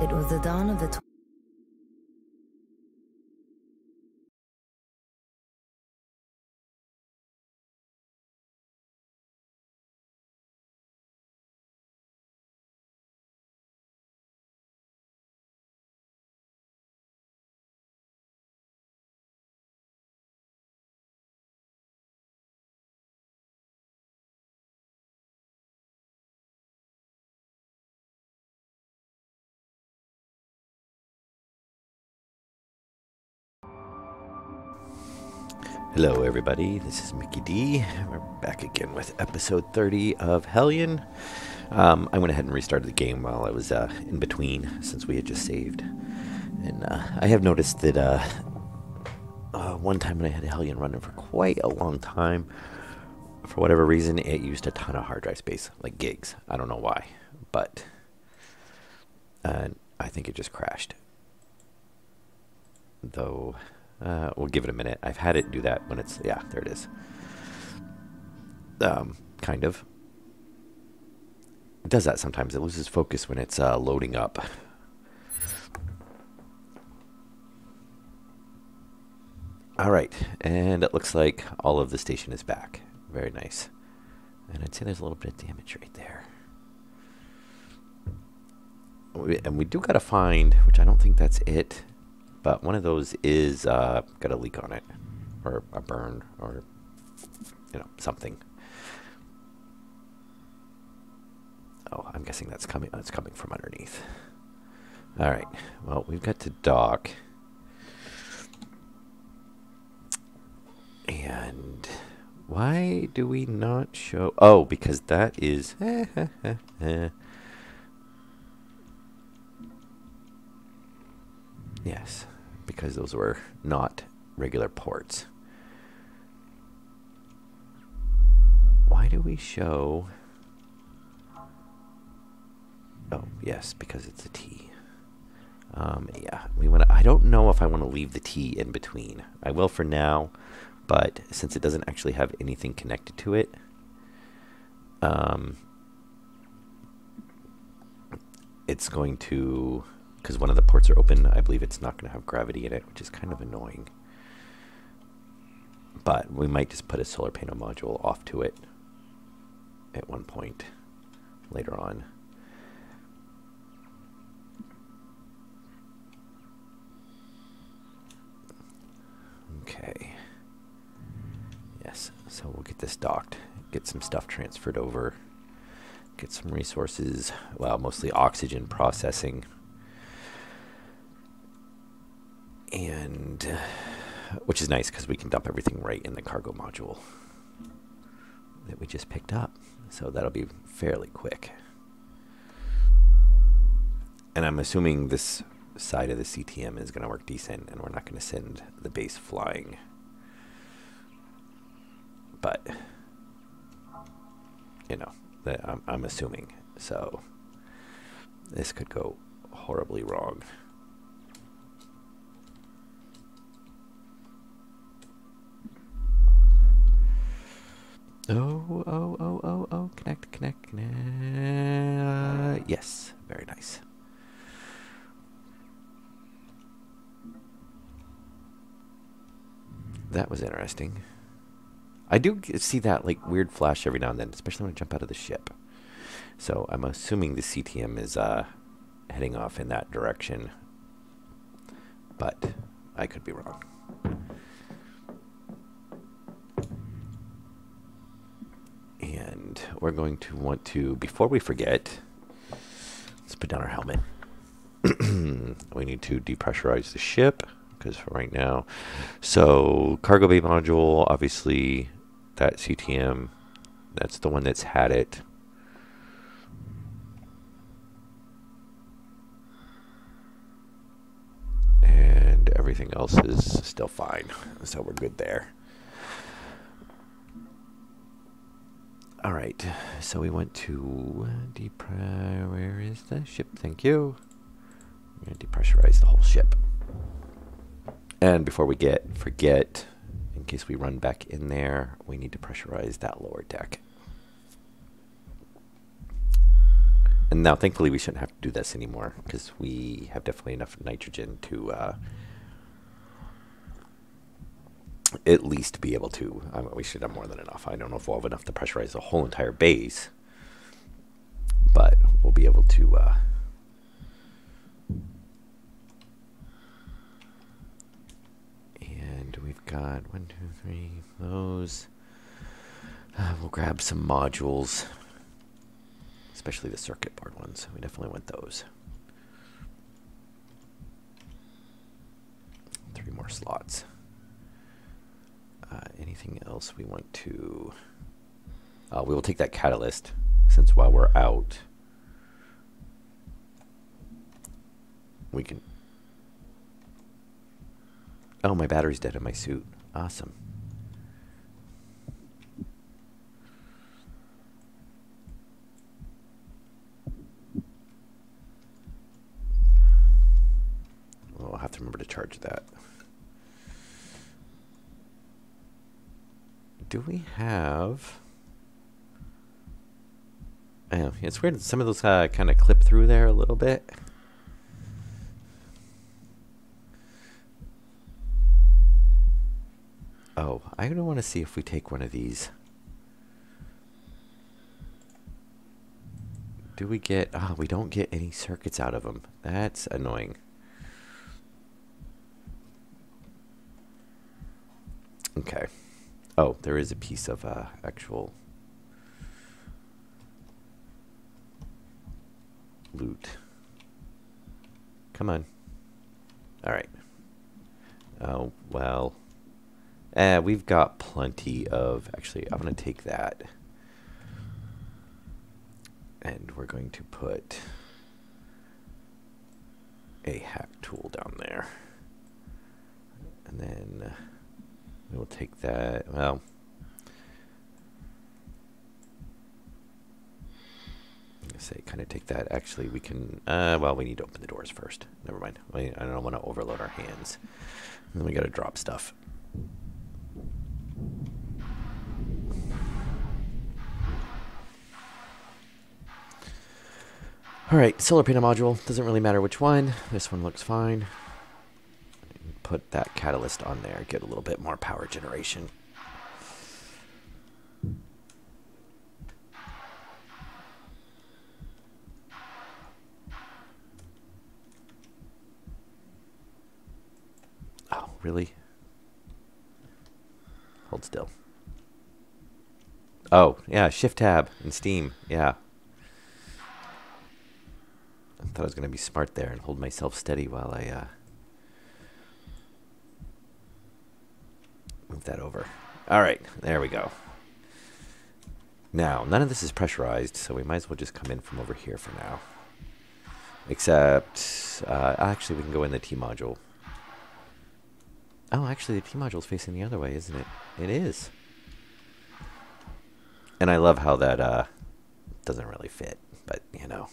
It was the dawn of the Hello everybody, this is Mickey D. We're back again with episode 30 of Hellion. I went ahead and restarted the game while I was in between since we had just saved. And I have noticed that one time when I had Hellion running for quite a long time, for whatever reason it used a ton of hard drive space, like gigs. I don't know why, but I think it just crashed. Though... we'll give it a minute. I've had it do that when it's... Yeah, there it is. Kind of. It does that sometimes. It loses focus when it's loading up. Alright, and it looks like all of the station is back. Very nice. And I'd say there's a little bit of damage right there. And we do gotta find, which I don't think that's it, but one of those is got a leak on it, or a burn, or something. Oh, I'm guessing that's coming. That's coming from underneath. All right. Well, we've got to dock, and why do we not show? Oh, because that is. Yes, because those were not regular ports. Why do we show... Oh, yes, because it's a T. Yeah, we want to... I don't know if I want to leave the T in between. I will for now, but since it doesn't actually have anything connected to it, it's going to... Because one of the ports are open, I believe it's not going to have gravity in it, which is kind of annoying. But we might just put a solar panel module off to it at one point later on. Okay. Yes, so we'll get this docked, get some stuff transferred over, get some resources, well, mostly oxygen processing. And which is nice because we can dump everything right in the cargo module that we just picked up, so that'll be fairly quick. And I'm assuming this side of the CTM is going to work decent, and we're not going to send the base flying, but I'm assuming. So this could go horribly wrong. Oh, connect. Yes, very nice. That was interesting. I do see that like weird flash every now and then, especially when I jump out of the ship. So I'm assuming the CTM is heading off in that direction, but I could be wrong. And we're going to want to, before we forget, let's put down our helmet. We need to depressurize the ship, because for right now, so cargo bay module, obviously that CTM, that's the one that's had it. And everything else is still fine, so we're good there. All right, so we went to where is the ship? Thank you. We're going to depressurize the whole ship. And before we forget, in case we run back in there, we need to pressurize that lower deck. And now, thankfully, we shouldn't have to do this anymore because we have definitely enough nitrogen to at least be able to. We should have more than enough. I don't know if we'll have enough to pressurize the whole entire base, but we'll be able to. And we've got 1, 2, 3 those. We'll grab some modules, especially the circuit board ones. We definitely want those. 3 more slots. Anything else we want to... we will take that catalyst, since while we're out, we can... Oh, my battery's dead in my suit. Awesome. Well, I'll have to remember to charge that. Do we have... Oh, it's weird. Some of those kind of clip through there a little bit. Oh, I don't want to see if we take one of these. Do we get... Oh, we don't get any circuits out of them. That's annoying. Okay. Oh, there is a piece of actual loot. Come on. All right. Oh, well. We've got plenty of... Actually, I'm going to take that. And we're going to put a hack tool down there. And then... we will take that, well, I'm going to say kind of take that. Actually, we can, well, we need to open the doors first. Never mind. I don't want to overload our hands. And then we got to drop stuff. All right, solar panel module. Doesn't really matter which one. This one looks fine. Put that catalyst on there, get a little bit more power generation. Oh, really? Hold still. Oh, yeah, Shift Tab in Steam, yeah. I thought I was going to be smart there and hold myself steady while I move that over. All right, there we go. Now, none of this is pressurized, so we might as well just come in from over here for now. Except, actually, we can go in the T module. Oh, actually, the T module is facing the other way, isn't it? It is. And I love how that doesn't really fit, but, you know.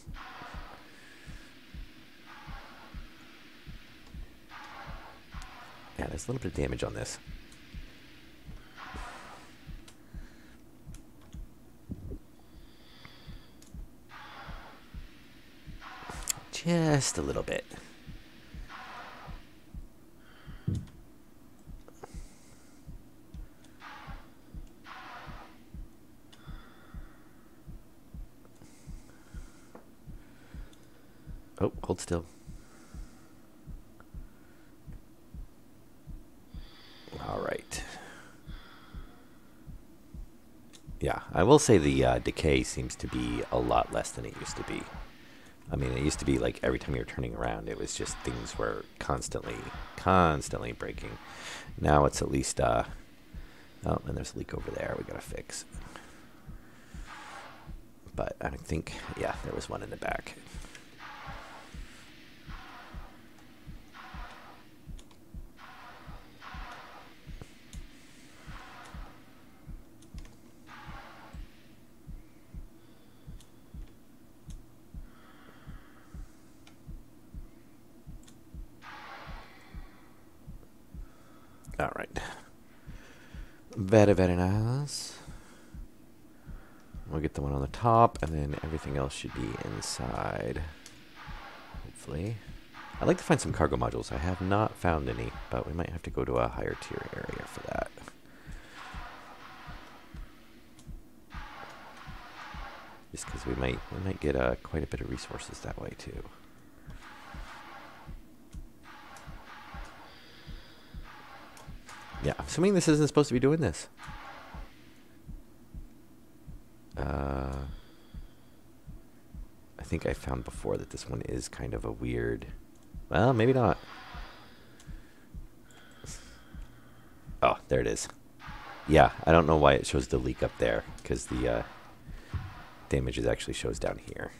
Yeah, there's a little bit of damage on this. Just a little bit. Oh, hold still. All right. Yeah, I will say the decay seems to be a lot less than it used to be. I mean, it used to be like every time you were turning around, it was just things were constantly breaking. Now it's at least, oh, and there's a leak over there we gotta fix. But I think, yeah, there was one in the back. All right. Very, very nice. We'll get the one on the top, and then everything else should be inside. Hopefully. I'd like to find some cargo modules. I have not found any, but we might have to go to a higher tier area for that. Just because we might get quite a bit of resources that way too. Yeah, I'm assuming this isn't supposed to be doing this. I think I found before that this one is kind of a weird... Well, maybe not. Oh, there it is. Yeah, I don't know why it shows the leak up there, because the damages actually shows down here.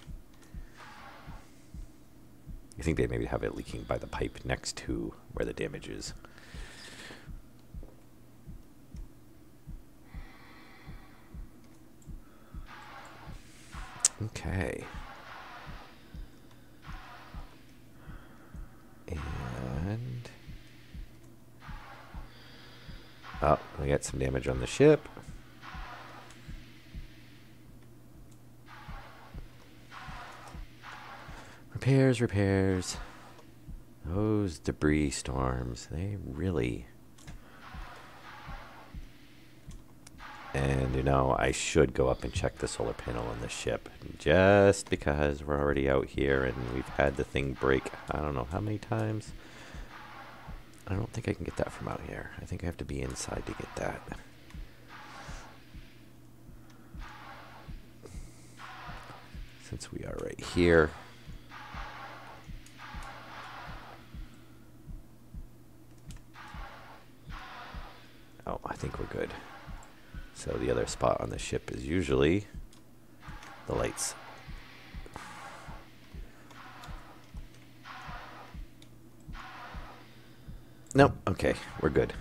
I think they maybe have it leaking by the pipe next to where the damage is. Okay. And... oh, we got some damage on the ship. Repairs, repairs. Those debris storms, they really... And, you know, I should go up and check the solar panel on the ship. Just because we're already out here and we've had the thing break I don't know how many times. I don't think I can get that from out here. I think I have to be inside to get that. Since we are right here. Oh, I think we're good. So the other spot on the ship is usually the lights. Nope, okay, we're good.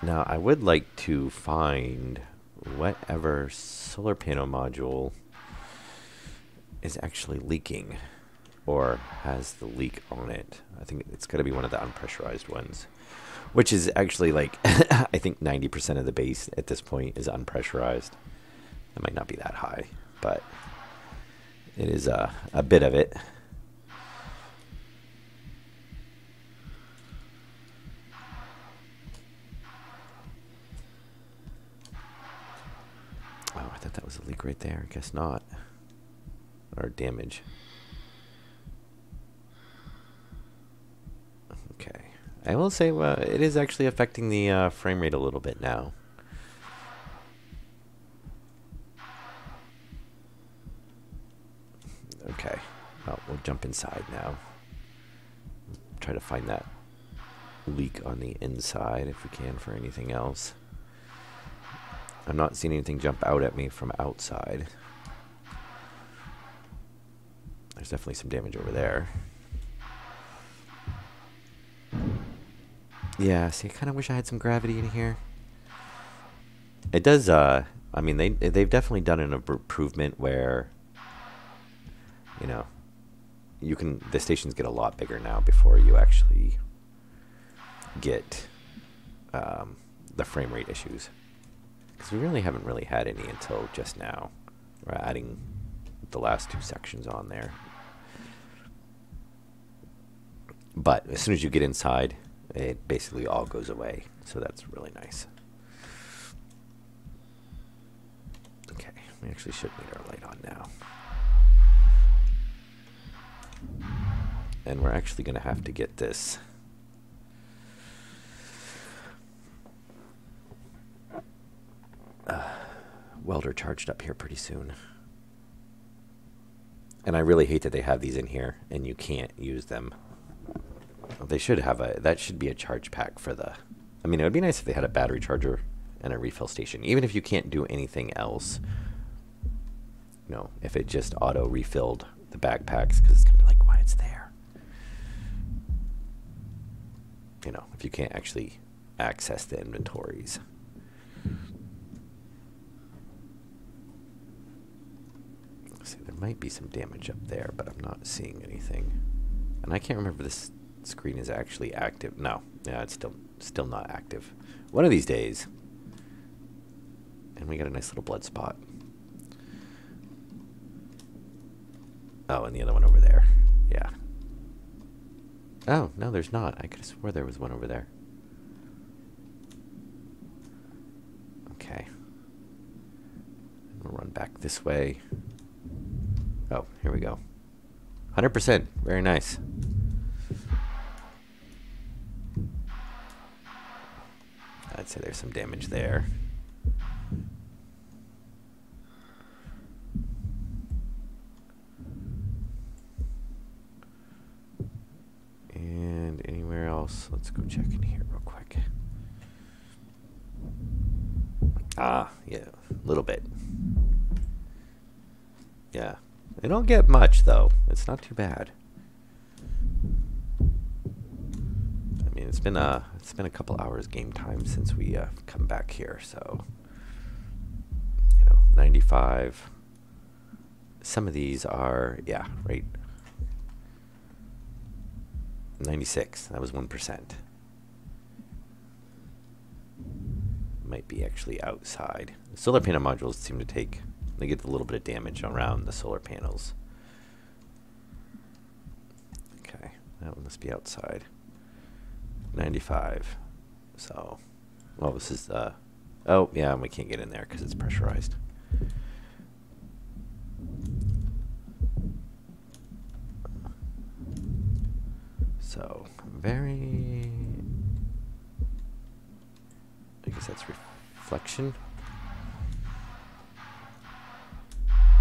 Now I would like to find whatever solar panel module is actually leaking. Or has the leak on it. I think it's got to be one of the unpressurized ones. Which is actually like, I think 90% of the base at this point is unpressurized. It might not be that high, but it is a bit of it. Oh, I thought that was a leak right there. I guess not. Or damage. Okay, I will say it is actually affecting the frame rate a little bit now. Okay, well, we'll jump inside now. Try to find that leak on the inside if we can for anything else. I'm not seeing anything jump out at me from outside. There's definitely some damage over there. Yeah, see, I kind of wish I had some gravity in here. It does, I mean, they've definitely done an improvement where, you know, the stations get a lot bigger now before you actually get the frame rate issues. Because we really haven't really had any until just now. We're adding the last 2 sections on there. But as soon as you get inside, it basically all goes away. So that's really nice. Okay, we actually should need our light on now. And we're actually going to have to get this welder charged up here pretty soon. And I really hate that they have these in here and you can't use them. They should have that should be a charge pack for the... I mean, it would be nice if they had a battery charger and a refill station. Even if you can't do anything else. You know, if it just auto refilled the backpacks, because it's going to be like, why it's there. You know, if you can't actually access the inventories. See, there might be some damage up there, but I'm not seeing anything. And I can't remember if this screen is actually active. No, yeah, it's still still not active. One of these days. And we got a nice little blood spot. Oh, and the other one over there. Yeah. Oh, no, there's not. I could have swore there was one over there. Okay. We'll run back this way. Oh, here we go. 100%. Very nice. I'd say there's some damage there. And anywhere else? Let's go check in here real quick. Ah, yeah, a little bit. Yeah. They don't get much, though. It's not too bad. I mean, it's been a couple hours game time since we come back here, so 95. Some of these are, yeah, right. 96. That was 1%. Might be actually outside. The solar panel modules seem to take. They get a little bit of damage around the solar panels. Okay, that one must be outside. 95. So, well, this is oh yeah, we can't get in there because it's pressurized. So very. I guess that's reflection.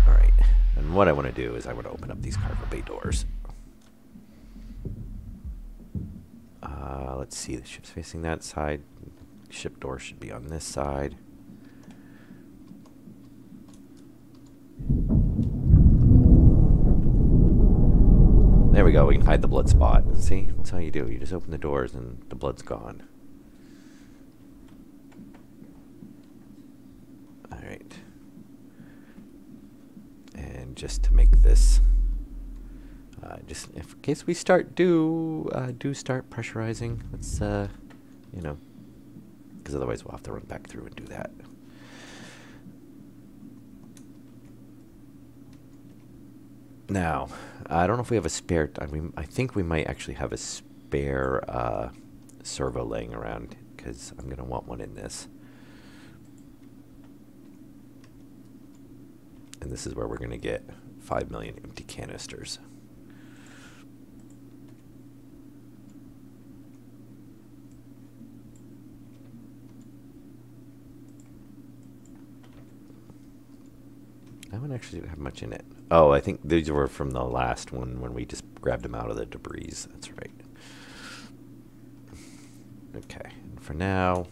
Alright, and what I want to do is I want to open up these cargo bay doors. Let's see, the ship's facing that side. Ship door should be on this side. There we go, we can hide the blood spot. See, that's how you do. You just open the doors and the blood's gone. Alright. And just to make this, just in case we do start pressurizing, let's, because otherwise we'll have to run back through and do that. Now, I don't know if we have a spare. I think we might actually have a spare servo laying around because I'm going to want one in this. And this is where we're going to get 5 million empty canisters. That one actually didn't have much in it. Oh, I think these were from the last one when we just grabbed them out of the debris. That's right. Okay, and for now,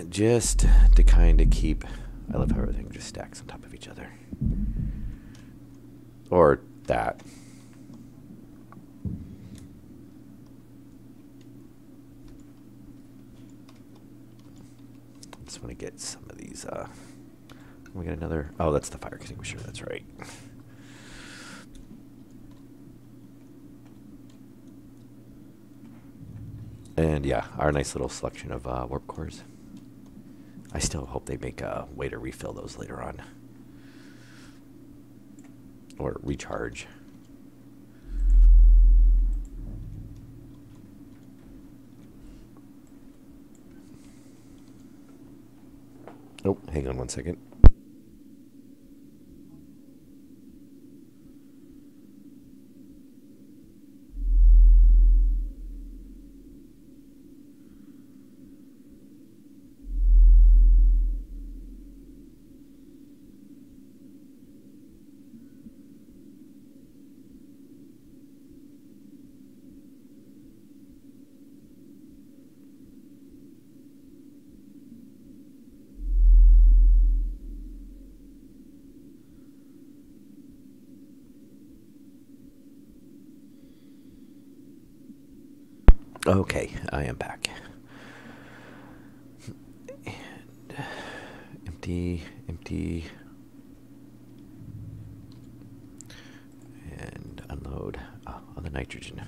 just to kind of keep, I love how everything just stacks on top of each other. Or that. Just want to get some of these, we got another, oh, that's the fire extinguisher, that's right. And yeah, our nice little selection of warp cores. I still hope they make a way to refill those later on. Or recharge. Oh, hang on one second. Okay, I am back. And empty, empty. And unload all the nitrogen.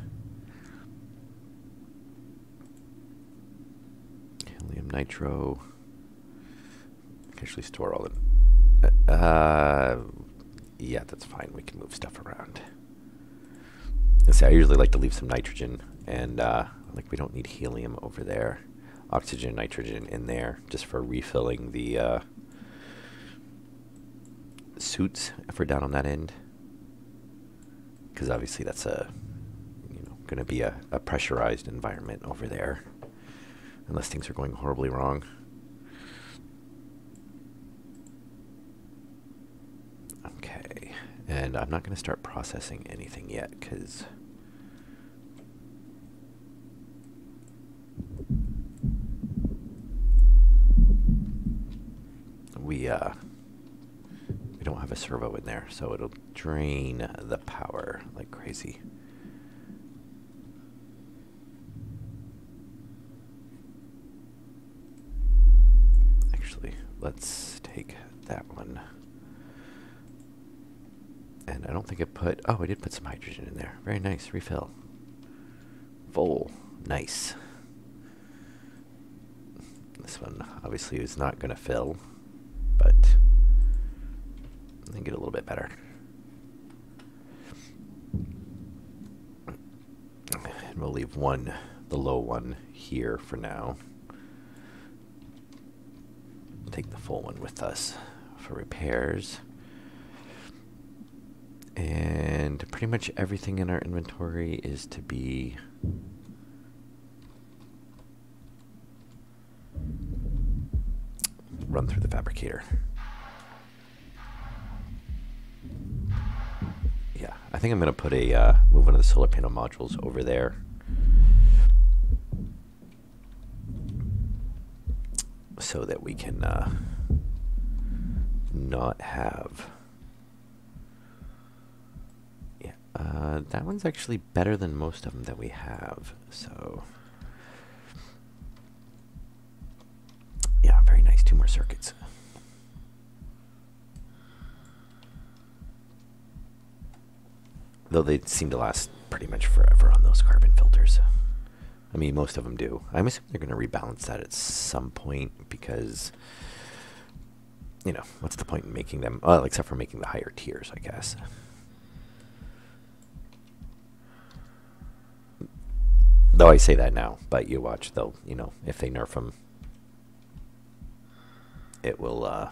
nitro. Actually store all the... yeah, that's fine. We can move stuff around. I usually like to leave some nitrogen, and like we don't need helium over there. Oxygen, nitrogen in there, just for refilling the suits if we're down on that end. Because obviously that's going to be a pressurized environment over there, unless things are going horribly wrong. Okay, and I'm not going to start processing anything yet because we don't have a servo in there, so it'll drain the power like crazy. Actually, let's take that one. And I don't think it put... Oh, I did put some hydrogen in there. Very nice. Refill. Full. Nice. This one obviously is not going to fill, but I think get a little bit better. And we'll leave one, the low one, here for now. Take the full one with us for repairs. And pretty much everything in our inventory is to be run through the fabricator. Yeah, I think I'm going to put a move one of the solar panel modules over there. So that we can not have... that one's actually better than most of them that we have, so... Yeah, very nice. 2 more circuits. Though they seem to last pretty much forever on those carbon filters. I mean, most of them do. I'm assuming they're going to rebalance that at some point because, you know, what's the point in making them... Well, except for making the higher tiers, I guess. Though I say that now, but you watch, they'll, you know, if they nerf them, it will,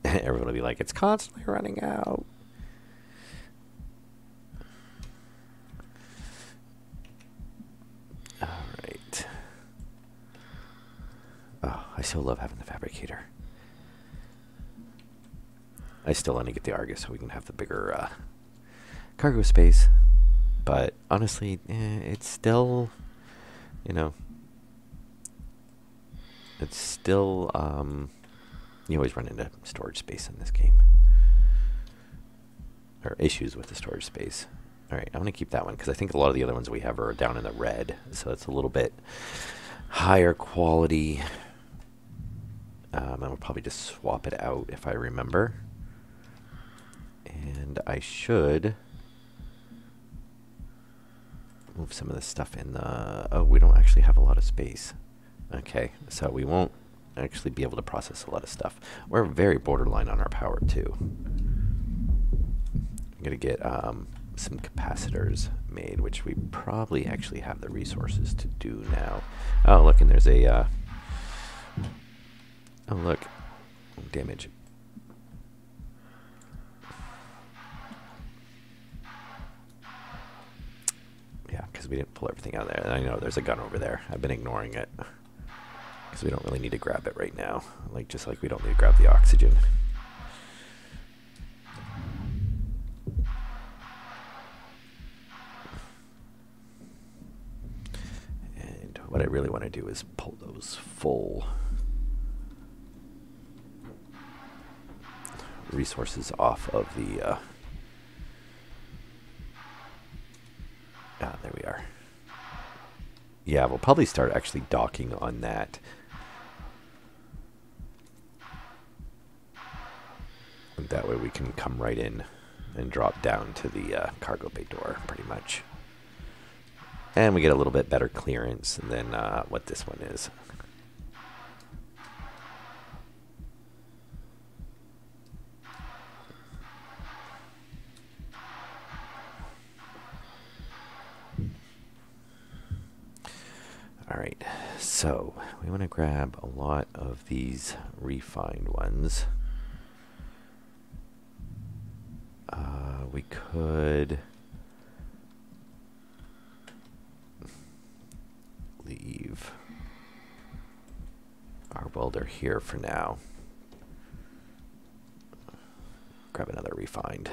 everyone will be like, it's constantly running out. Alright. Oh, I so love having the fabricator. I still want to get the Argus so we can have the bigger cargo space. But honestly, it's still... You know, it's still, you always run into storage space in this game. Or issues with the storage space. Alright, I'm going to keep that one because I think a lot of the other ones we have are down in the red. So it's a little bit higher quality. I'll probably just swap it out if I remember. And I should... move some of this stuff in the... Oh, we don't actually have a lot of space. Okay, so we won't actually be able to process a lot of stuff. We're very borderline on our power, too. I'm going to get some capacitors made, which we probably actually have the resources to do now. Oh, look, and there's a... oh, look. Damage. Yeah, because we didn't pull everything out of there. And I know there's a gun over there. I've been ignoring it. Because we don't really need to grab it right now. Like, just like we don't need to grab the oxygen. And what I really want to do is pull those full resources off of the... there we are. Yeah, we'll probably start actually docking on that. And that way we can come right in and drop down to the cargo bay door, pretty much. And we get a little bit better clearance than what this one is. All right, so we want to grab a lot of these refined ones. We could leave our welder here for now. Grab another refined.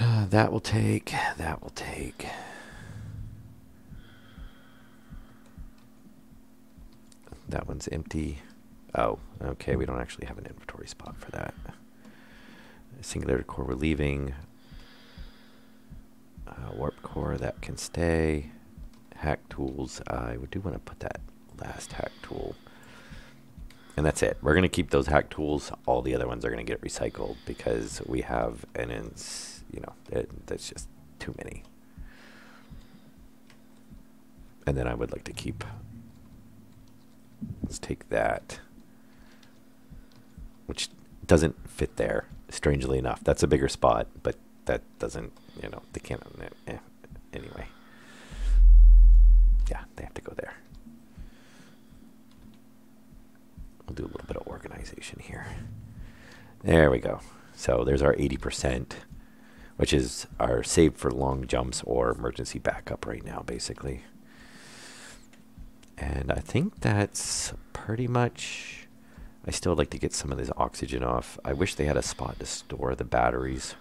That will take, that will take. That one's empty. Oh, okay, we don't actually have an inventory spot for that. Singularity core we're leaving. Warp core, that can stay. Hack tools, I do want to put that last hack tool. And that's it. We're going to keep those hack tools. All the other ones are going to get recycled because we have you know, that's just too many. And then I would like to keep, let's take that, which doesn't fit there, strangely enough. That's a bigger spot, but that doesn't, you know, they can't, anyway. Yeah, they have to go there. We'll do a little bit of organization here. There we go. So there's our 80%, which is our save for long jumps or emergency backup right now, basically. And I think that's pretty much, I still like to get some of this oxygen off. I wish they had a spot to store the batteries.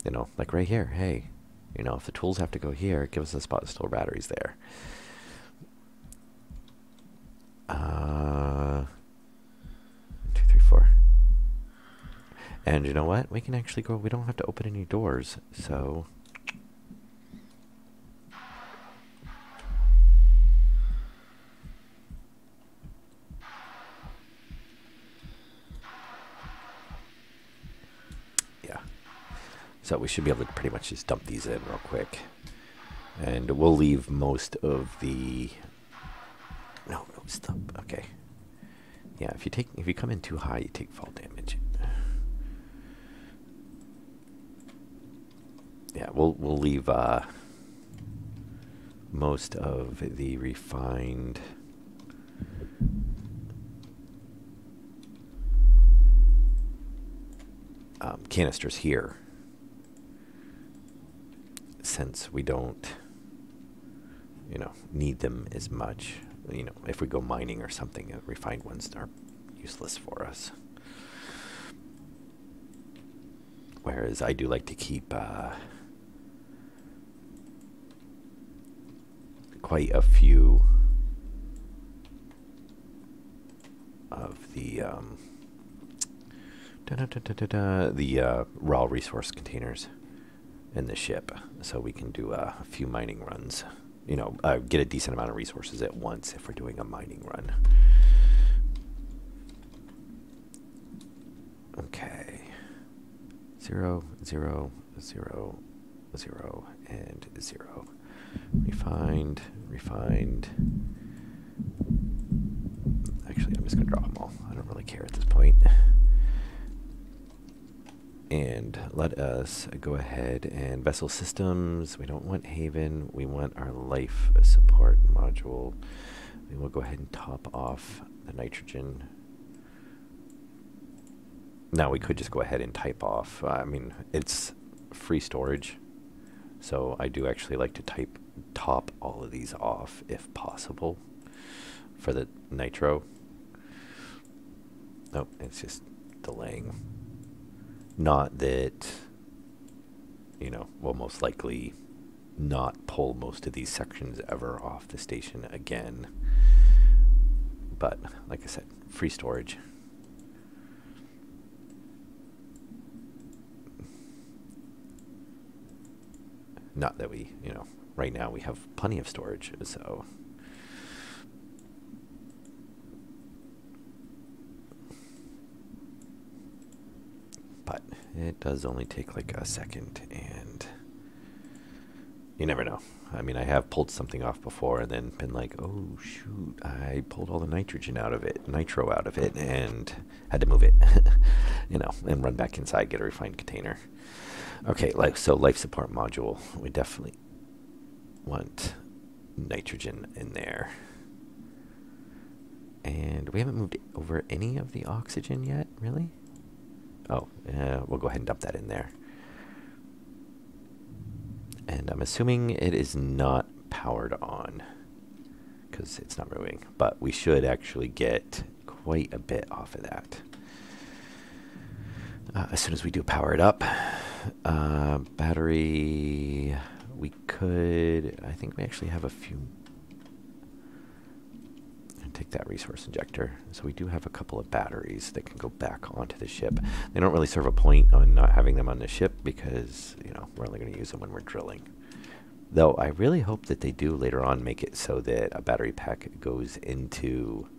You know, like right here. Hey, you know, if the tools have to go here, give us a spot to store batteries there. 2, 3, 4. And you know what? We can actually go, we don't have to open any doors, so. Yeah. So we should be able to pretty much just dump these in real quick. And we'll leave most of the, no, stop, okay. Yeah, if you come in too high, you take fall damage. Yeah, we'll leave most of the refined canisters here, since we don't, you know, need them as much. You know, if we go mining or something, refined ones are useless for us. Whereas I do like to keep quite a few of the raw resource containers in the ship, so we can do a few mining runs. You know, get a decent amount of resources at once if we're doing a mining run. Okay. 0, 0, 0, 0, and 0. Refined, refined. Actually, I'm just going to drop them all. I don't really care at this point. And let us go ahead and vessel systems. We don't want Haven. We want our life support module. We will go ahead and top off the nitrogen. Now we could just go ahead and type off. I mean, it's free storage, so I do actually like to top all of these off if possible for the nitro. Nope, it's just delaying. Not that, you know, we'll most likely not pull most of these sections ever off the station again. But, like I said, free storage. Not that we, you know, right now we have plenty of storage, so. But it does only take like a second, and you never know. I mean, I have pulled something off before and then been like, oh shoot, I pulled all the nitrogen out of it, nitro out of it, and had to move it, you know, and run back inside, get a refined container. Okay, so life support module, we definitely want nitrogen in there. And we haven't moved over any of the oxygen yet, really? Oh, we'll go ahead and dump that in there. And I'm assuming it is not powered on because it's not moving, but we should actually get quite a bit off of that as soon as we do power it up. Battery, we could, I think we actually have a few. Take that resource injector. So we do have a couple of batteries that can go back onto the ship. They don't really serve a point on not having them on the ship because, you know, we're only going to use them when we're drilling. Though I really hope that they do later on make it so that a battery pack goes into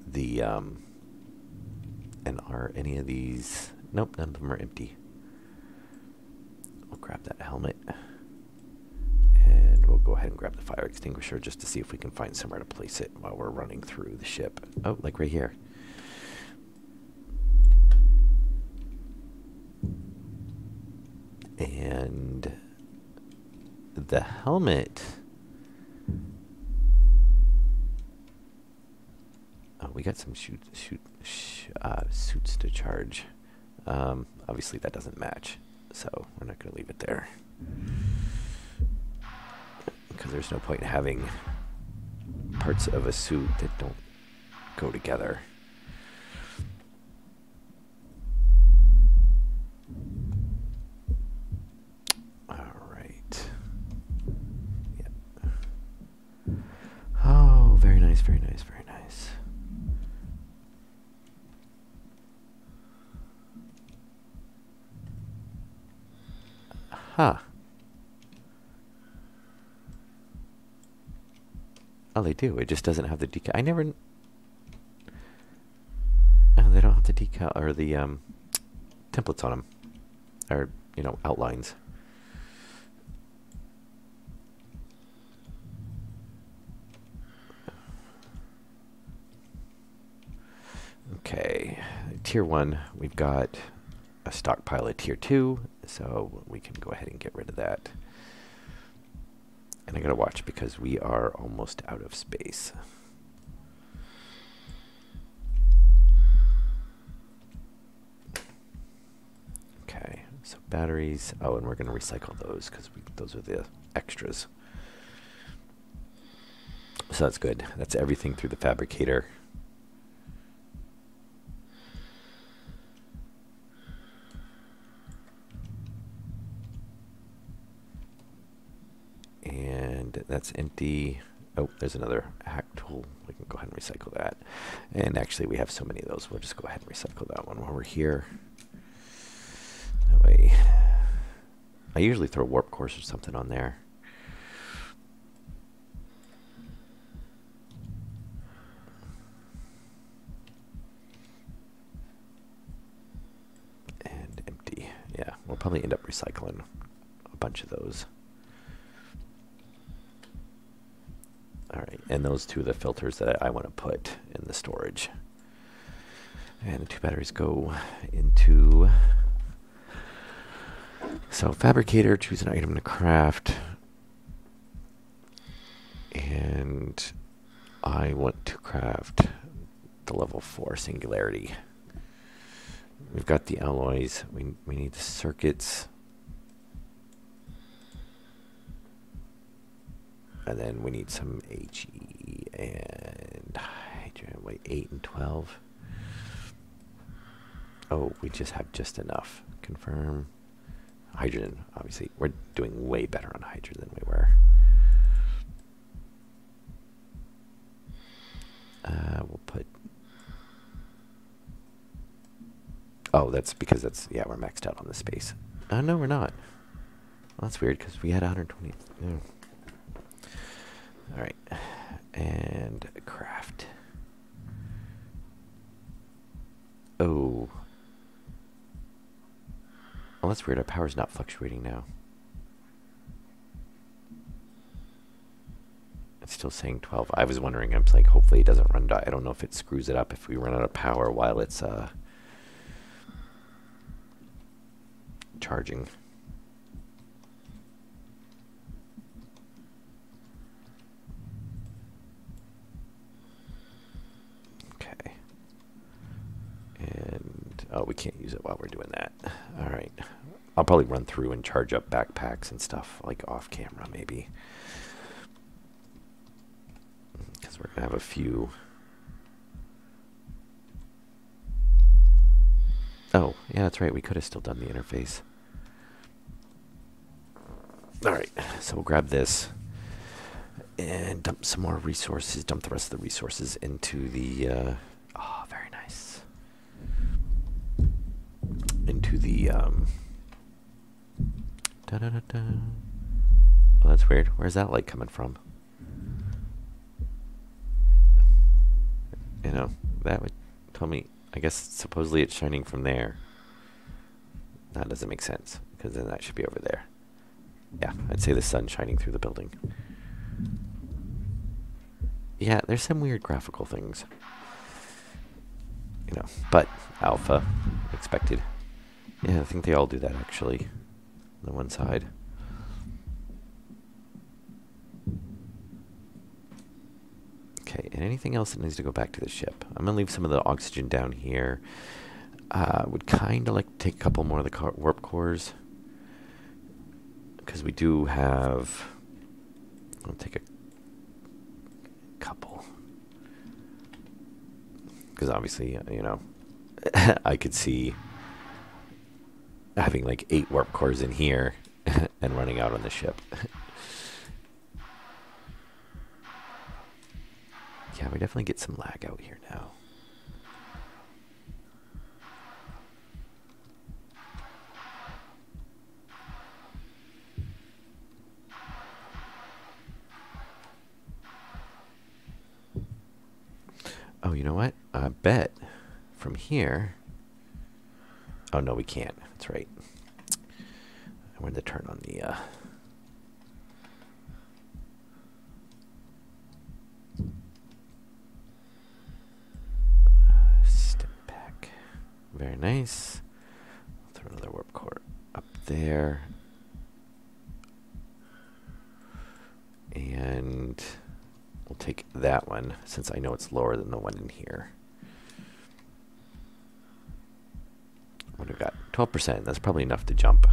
the, and are any of these, nope, none of them are empty. We'll grab that helmet. And we'll go ahead and grab the fire extinguisher just to see if we can find somewhere to place it while we're running through the ship. Oh, like right here. And the helmet. Oh, we got some suits to charge. Obviously that doesn't match, so we're not going to leave it there. Because there's no point in having parts of a suit that don't go together. All right. Yeah. Oh, very nice, very nice, very nice. Huh. Oh, they do. It just doesn't have the decal. I never. Oh, they don't have the decal or the templates on them, or you know, outlines. Okay, tier 1. We've got a stockpile of tier 2, so we can go ahead and get rid of that. And I gotta watch because we are almost out of space. Okay, so batteries. Oh, and we're gonna recycle those because those are the extras. So that's good. That's everything through the fabricator. And that's empty. Oh, there's another hack tool. We can go ahead and recycle that. And actually, we have so many of those. We'll just go ahead and recycle that one while we're here. That way, I usually throw warp cores or something on there. And empty. Yeah, we'll probably end up recycling a bunch of those. All right, and those two are the filters that I want to put in the storage. And the 2 batteries go into... So fabricator, choose an item to craft. And I want to craft the level 4 singularity. We've got the alloys. We need the circuits. And then we need some HE and hydrogen. Wait, 8 and 12. Oh, we just have just enough. Confirm. Hydrogen, obviously. We're doing way better on hydrogen than we were. We'll put... Oh, that's because that's... Yeah, we're maxed out on the space. No, we're not. Well, that's weird because we had 120... No. All right, and craft. Oh. Well, that's weird. Our power's not fluctuating now. It's still saying 12. I was wondering, I'm like, hopefully it doesn't run dry. I don't know if it screws it up if we run out of power while it's charging. Oh, we can't use it while we're doing that. All right. I'll probably run through and charge up backpacks and stuff, like off camera maybe. Because we're going to have a few. Oh, yeah, that's right. We could have still done the interface. All right. So we'll grab this and dump some more resources, dump the rest of the resources into the, oh, very nice. Into the, da-da-da-da. Oh, that's weird. Where's that light coming from? You know, that would tell me, I guess supposedly it's shining from there. That doesn't make sense, because then that should be over there. Yeah, I'd say the sun's shining through the building. Yeah, there's some weird graphical things. You know, but alpha, expected. Yeah, I think they all do that actually, on the one side. Okay, and anything else that needs to go back to the ship? I'm going to leave some of the oxygen down here. Would kind of like to take a couple more of the warp cores. Because we do have... I'll take a couple. Because obviously, you know, I could see having like 8 warp cores in here and running out on the ship. Yeah, we definitely get some lag out here now. Oh, you know what? I bet from here... Oh, no, we can't. That's right. I wanted to turn on the... step back. Very nice. I'll throw another warp core up there. And we'll take that one, since I know it's lower than the one in here. What do we got? 12%. That's probably enough to jump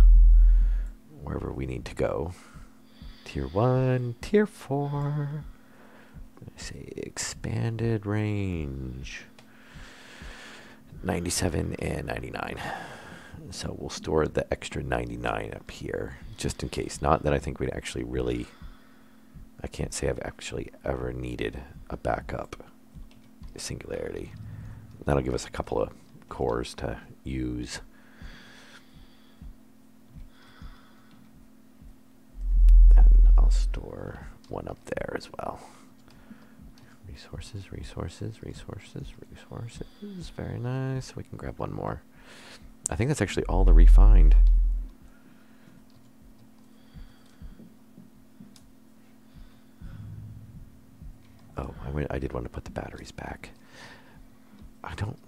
wherever we need to go. Tier 1, Tier 4. I say expanded range. 97 and 99. So we'll store the extra 99 up here, just in case. Not that I think we'd actually really... I can't say I've actually ever needed a backup singularity. That'll give us a couple of cores to use. And I'll store one up there as well. Resources, resources, resources, resources. Very nice. We can grab one more. I think that's actually all the refined. Oh, I did want to put the batteries back. I don't...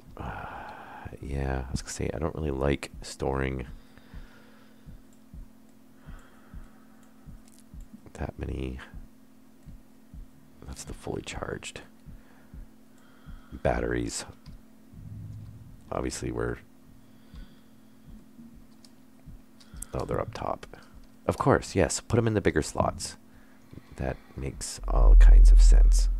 yeah, I was going to say, I don't really like storing that many... That's the fully charged batteries. Obviously, we're... Oh, they're up top. Of course, yes. Put them in the bigger slots. That makes all kinds of sense.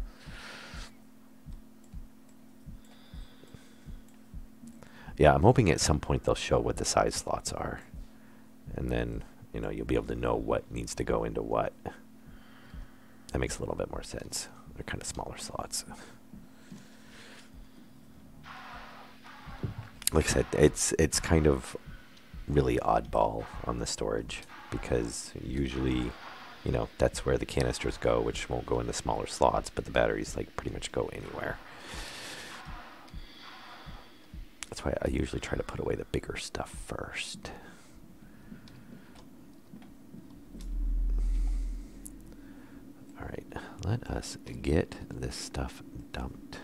Yeah, I'm hoping at some point they'll show what the size slots are. And then, you know, you'll be able to know what needs to go into what. That makes a little bit more sense. They're kind of smaller slots. Like I said, it's kind of really oddball on the storage, because usually, you know, that's where the canisters go, which won't go in the smaller slots, but the batteries like pretty much go anywhere. That's why I usually try to put away the bigger stuff first. All right, let us get this stuff dumped.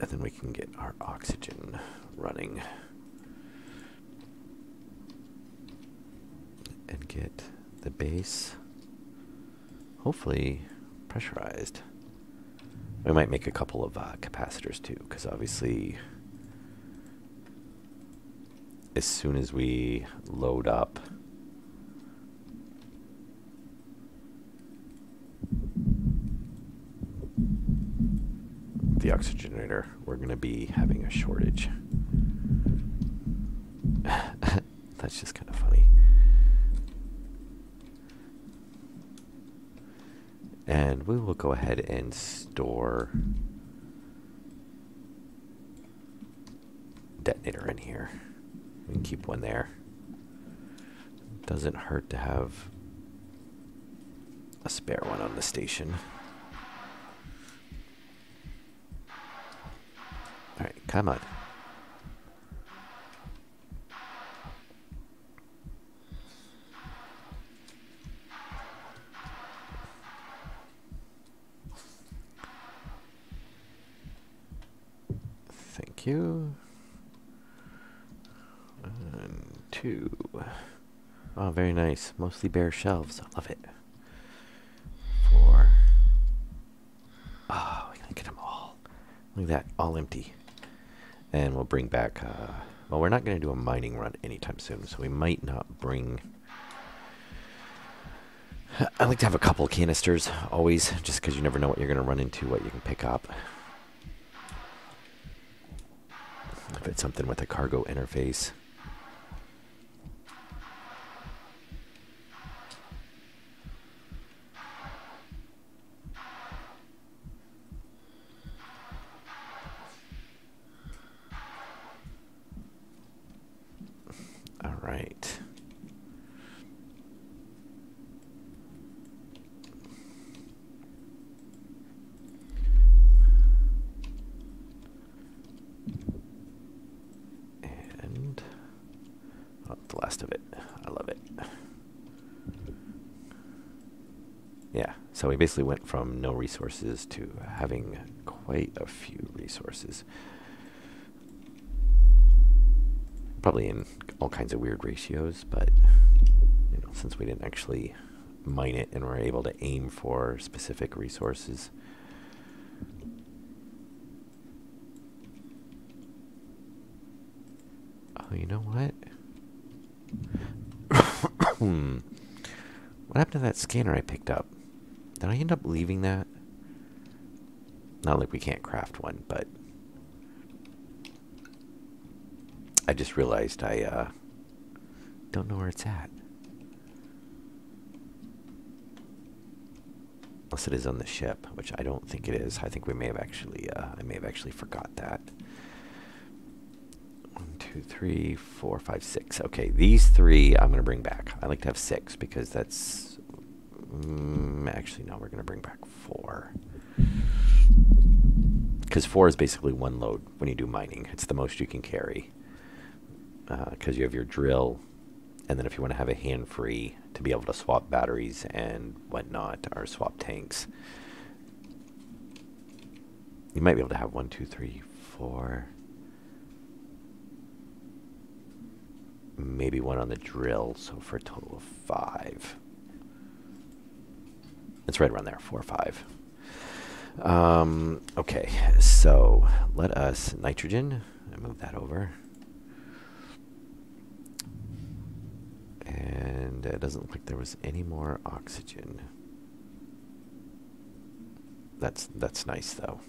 And then we can get our oxygen running. And get the base hopefully pressurized. We might make a couple of capacitors too, because obviously as soon as we load up the oxygenator, we're going to be having a shortage. That's just kind of funny. And we will go ahead and store detonator in here. We can keep one there. Doesn't hurt to have a spare one on the station. All right, come on. Thank you. 1, 2. Oh, very nice. Mostly bare shelves. I love it. 4. Oh, we can get them all. Look at that, all empty. And we'll bring back, well, we're not going to do a mining run anytime soon, so we might not bring... I like to have a couple canisters, always, just because you never know what you're going to run into, what you can pick up. If it's something with a cargo interface. All right. And oh, the last of it. I love it. Yeah, so we basically went from no resources to having quite a few resources. Probably in all kinds of weird ratios, but you know, since we didn't actually mine it and were able to aim for specific resources. Oh, you know what? What happened to that scanner I picked up? Did I end up leaving that? Not like we can't craft one, but I just realized I don't know where it's at. Unless it is on the ship, which I don't think it is. I think we may have actually, I may have actually forgot that. 1, 2, 3, 4, 5, 6. Okay, these 3 I'm going to bring back. I like to have 6 because that's... actually, no, we're going to bring back 4. Because 4 is basically one load when you do mining. It's the most you can carry. Because you have your drill, and then if you want to have a hand-free to be able to swap batteries and whatnot, or swap tanks, you might be able to have 1, 2, 3, 4... maybe 1 on the drill, so for a total of 5. It's right around there, 4 or 5. Okay, so let us nitrogen. I move that over. And it doesn't look like there was any more oxygen. That's nice, though.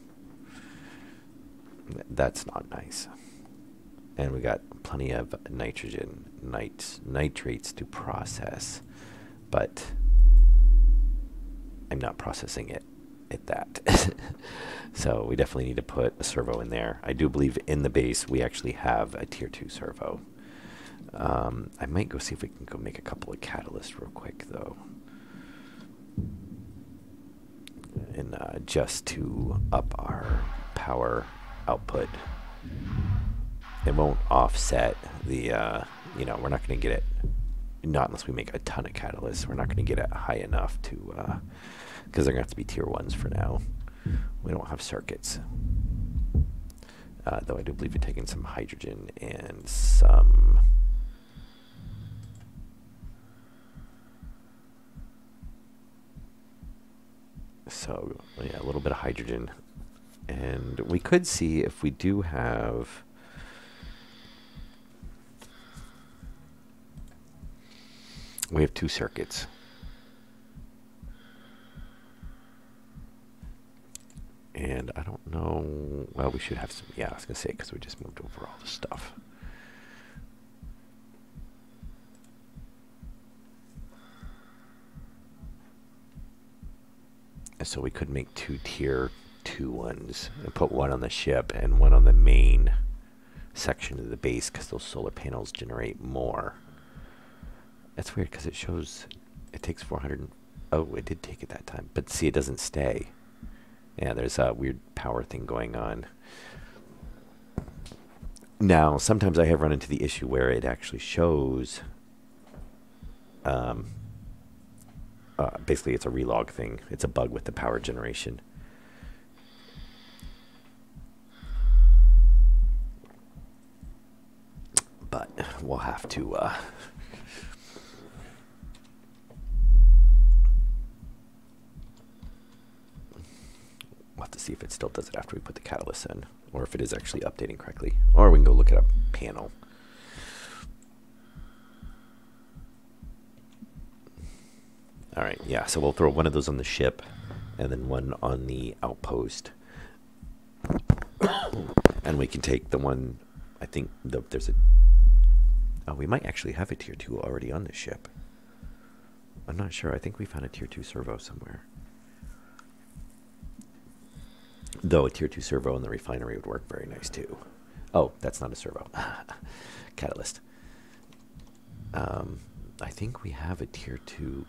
That's not nice. And we got plenty of nitrogen, nitrates to process, but I'm not processing it at that. So we definitely need to put a servo in there. I do believe in the base we actually have a tier 2 servo. I might go see if we can go make a couple of catalysts real quick, though. And just to up our power output. It won't offset the, you know, we're not going to get it, not unless we make a ton of catalysts, we're not going to get it high enough to, because they're going to have to be tier 1s for now. We don't have circuits. Though I do believe we're taking some hydrogen and some So, yeah, a little bit of hydrogen. And we could see if we do have... We have 2 circuits. And I don't know... Well, we should have some... Yeah, I was going to say, because we just moved over all the stuff. So we could make 2 tier 2 ones and put one on the ship and one on the main section of the base, because those solar panels generate more. That's weird, because it shows it takes 400. Oh, it did take it that time. But see, it doesn't stay. Yeah, there's a weird power thing going on. Now, sometimes I have run into the issue where it actually shows... basically, it's a relog thing. It's a bug with the power generation. But we'll have to... we'll have to see if it still does it after we put the catalyst in, or if it is actually updating correctly. Or we can go look at a panel. All right, yeah, so we'll throw one of those on the ship and then one on the outpost. And we can take the one, I think there's a... Oh, we might actually have a tier 2 already on the ship. I'm not sure. I think we found a tier 2 servo somewhere. Though a tier 2 servo in the refinery would work very nice too. Oh, that's not a servo. Catalyst. I think we have a tier 2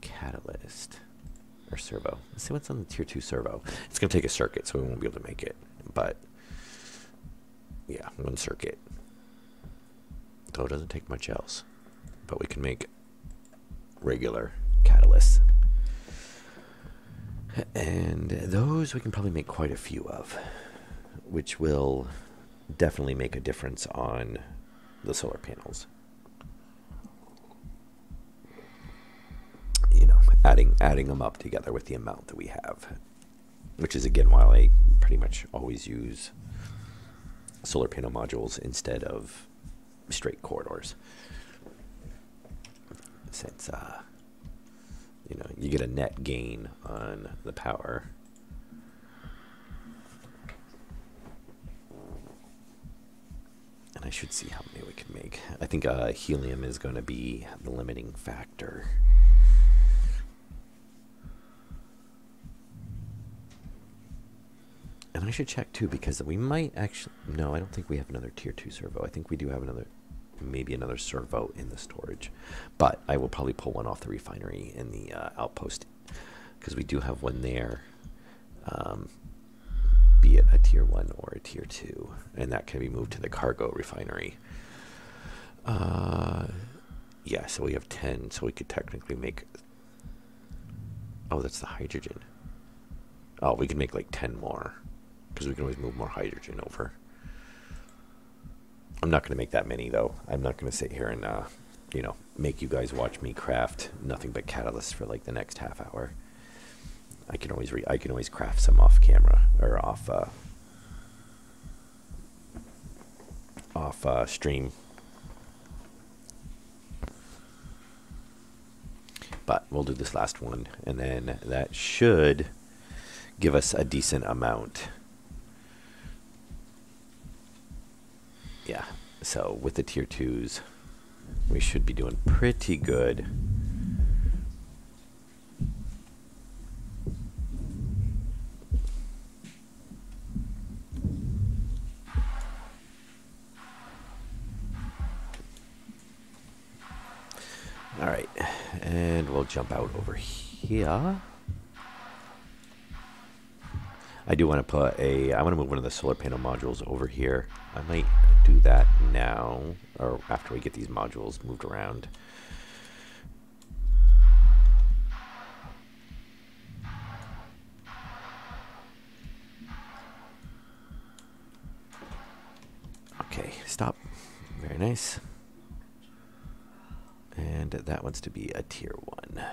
catalyst or servo. Let's see what's on the tier 2 servo. It's going to take a circuit, so we won't be able to make it. But yeah, 1 circuit. Though it doesn't take much else. But we can make regular catalysts. And those we can probably make quite a few of, which will definitely make a difference on the solar panels. You know, adding them up together with the amount that we have, which is again why I pretty much always use solar panel modules instead of straight corridors, since you know, you get a net gain on the power. And I should see how many we can make. I think helium is going to be the limiting factor. And I should check too, because we might actually... No, I don't think we have another tier 2 servo. I think we do have another... maybe another servo in the storage. But I will probably pull one off the refinery in the outpost, because we do have one there, be it a tier 1 or a tier 2, and that can be moved to the cargo refinery. Yeah, so we have 10, so we could technically make... Oh, that's the hydrogen. Oh, we can make like 10 more, because we can always move more hydrogen over. I'm not going to make that many, though. I'm not going to sit here and, you know, make you guys watch me craft nothing but catalysts for like the next half hour. I can always craft some off camera or off stream. But we'll do this last one, and then that should give us a decent amount. Yeah, so with the tier 2s, we should be doing pretty good. All right, and we'll jump out over here. I do want to put I want to move one of the solar panel modules over here. I might do that now, or after we get these modules moved around. Okay, stop. Very nice. And that wants to be a tier 1.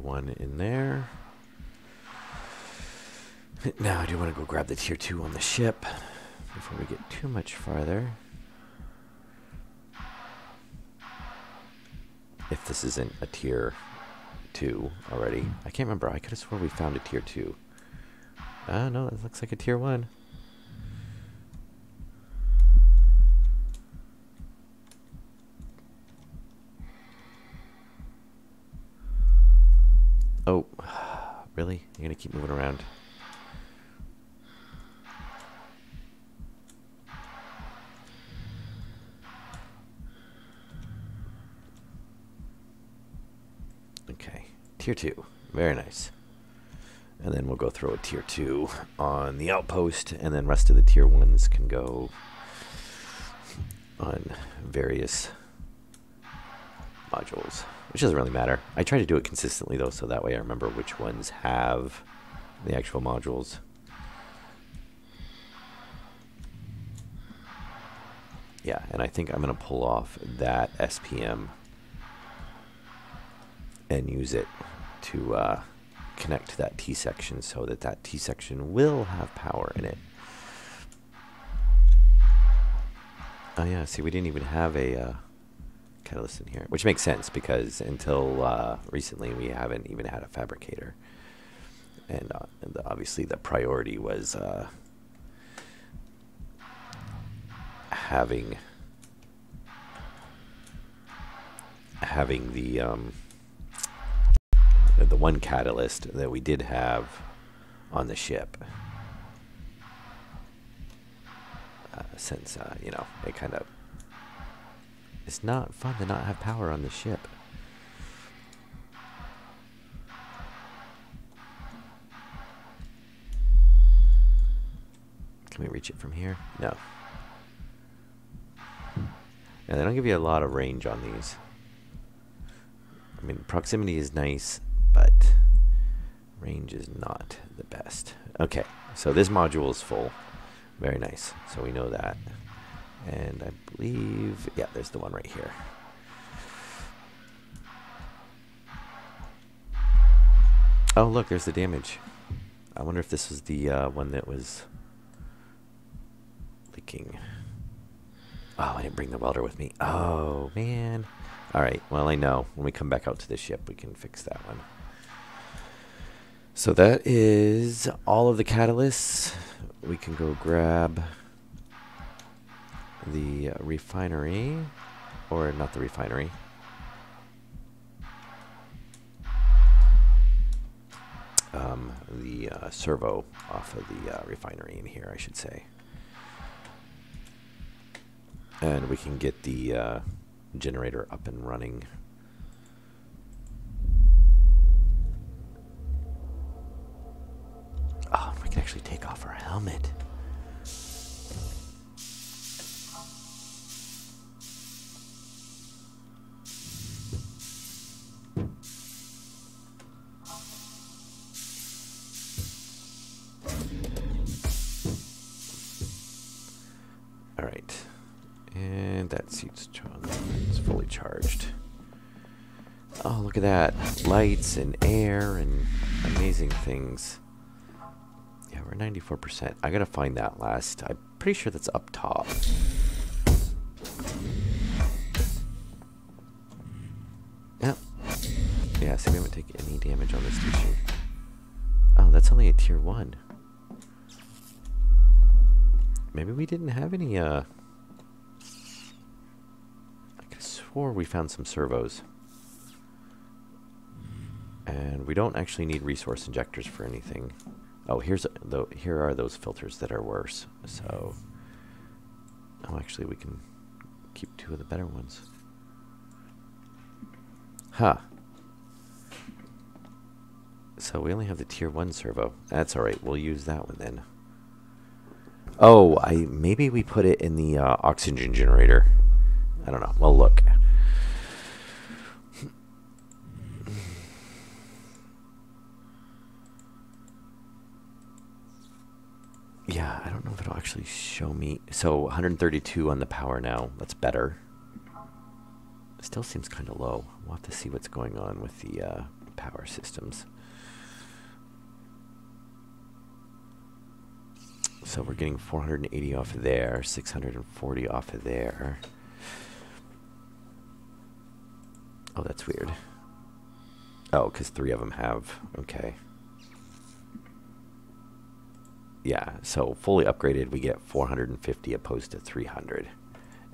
1 in there. Now I do want to go grab the tier 2 on the ship before we get too much farther. If this isn't a tier 2 already. I can't remember. I could have sworn we found a tier 2. No, it looks like a tier 1. Oh, really? You're gonna keep moving around? Okay, tier 2. Very nice. And then we'll go throw a tier 2 on the outpost, and then rest of the tier 1s can go on various modules, which doesn't really matter. I try to do it consistently though, so that way I remember which ones have the actual modules. Yeah, and I think I'm going to pull off that SPM and use it to connect to that T section so that that T section will have power in it. Oh yeah, see, we didn't even have a catalyst in here, which makes sense because until recently we haven't even had a fabricator. And obviously the priority was having the one catalyst that we did have on the ship, since you know, it kind of, it's not fun to not have power on the ship. Can we reach it from here? No. Yeah, they don't give you a lot of range on these. I mean, proximity is nice, but range is not the best. Okay, so this module is full. Very nice. So we know that. And I believe, yeah, there's the one right here. Oh, look, there's the damage. I wonder if this was the one that was leaking. Oh, I didn't bring the welder with me. Oh, man. All right, well, I know. When we come back out to the ship, we can fix that one. So that is all of the catalysts. We can go grab the refinery, or not the refinery. The servo off of the refinery in here, I should say. And we can get the generator up and running. Oh, we can actually take off our helmet. All right. And that seat's it's fully charged. Oh, look at that. Lights and air and amazing things. Yeah, we're 94%. I gotta find that last. I'm pretty sure that's up top. Yep. Yeah, so we haven't taken any damage on this station. Oh, that's only a tier 1. Maybe we didn't have any, I could have swore we found some servos. And we don't actually need resource injectors for anything. Oh, here are those filters that are worse. So, oh, actually, we can keep 2 of the better ones. Huh. So we only have the tier 1 servo. That's all right. We'll use that one then. Oh, maybe we put it in the oxygen generator. I don't know. Well, look. Yeah, I don't know if it'll actually show me. So 132 on the power now. That's better. Still seems kind of low. We'll have to see what's going on with the power systems. So we're getting 480 off of there, 640 off of there. Oh, that's weird. Oh, because 3 of them have, okay. Yeah, so fully upgraded, we get 450 opposed to 300.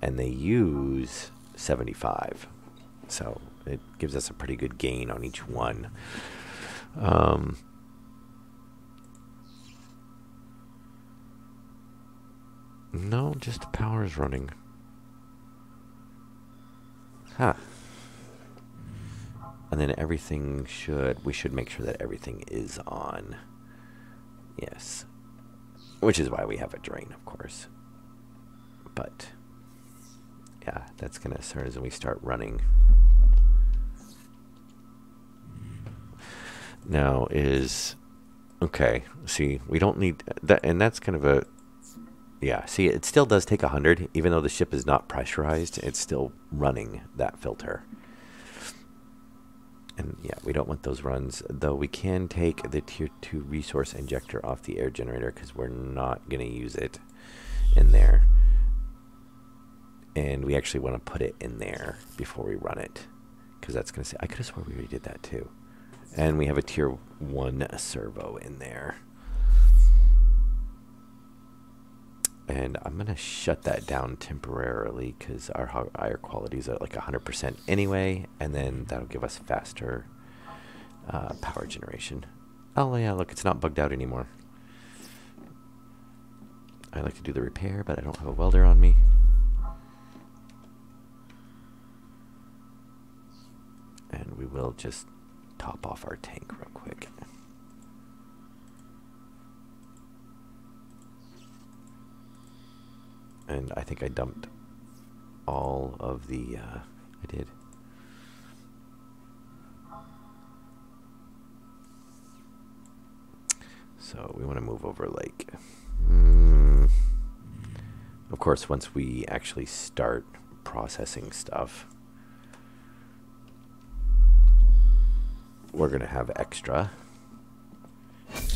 And they use 75. So it gives us a pretty good gain on each one. No, just the power is running. Huh. And then everything we should make sure that everything is on. Yes. Which is why we have a drain, of course. But, yeah, that's going to, as soon as we start running. Now is, okay, see, we don't need, that, and that's kind of a, yeah, see, it still does take 100, even though the ship is not pressurized, it's still running that filter. And yeah, we don't want those runs, though we can take the tier 2 resource injector off the air generator because we're not going to use it in there. And we actually want to put it in there before we run it, because that's going to say, I could have sworn we already did that too. And we have a tier 1 servo in there. And I'm going to shut that down temporarily because our air quality is at like 100% anyway. And then that'll give us faster power generation. Oh yeah, look, it's not bugged out anymore. I like to do the repair, but I don't have a welder on me. And we will just top off our tank real quick. And I think I dumped all of the, I did. So we want to move over like, of course, once we actually start processing stuff, we're going to have extra.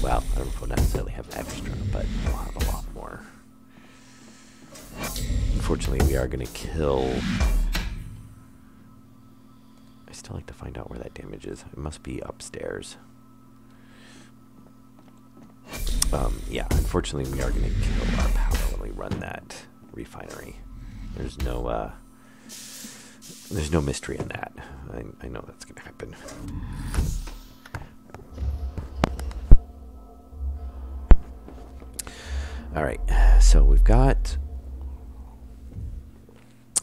Well, I don't know if we'll necessarily have extra, but we'll have a lot more. Unfortunately, we are going to kill. I still like to find out where that damage is. It must be upstairs. Yeah, unfortunately, we are going to kill our power when we run that refinery. There's no mystery in that. I know that's going to happen. All right, so we've got,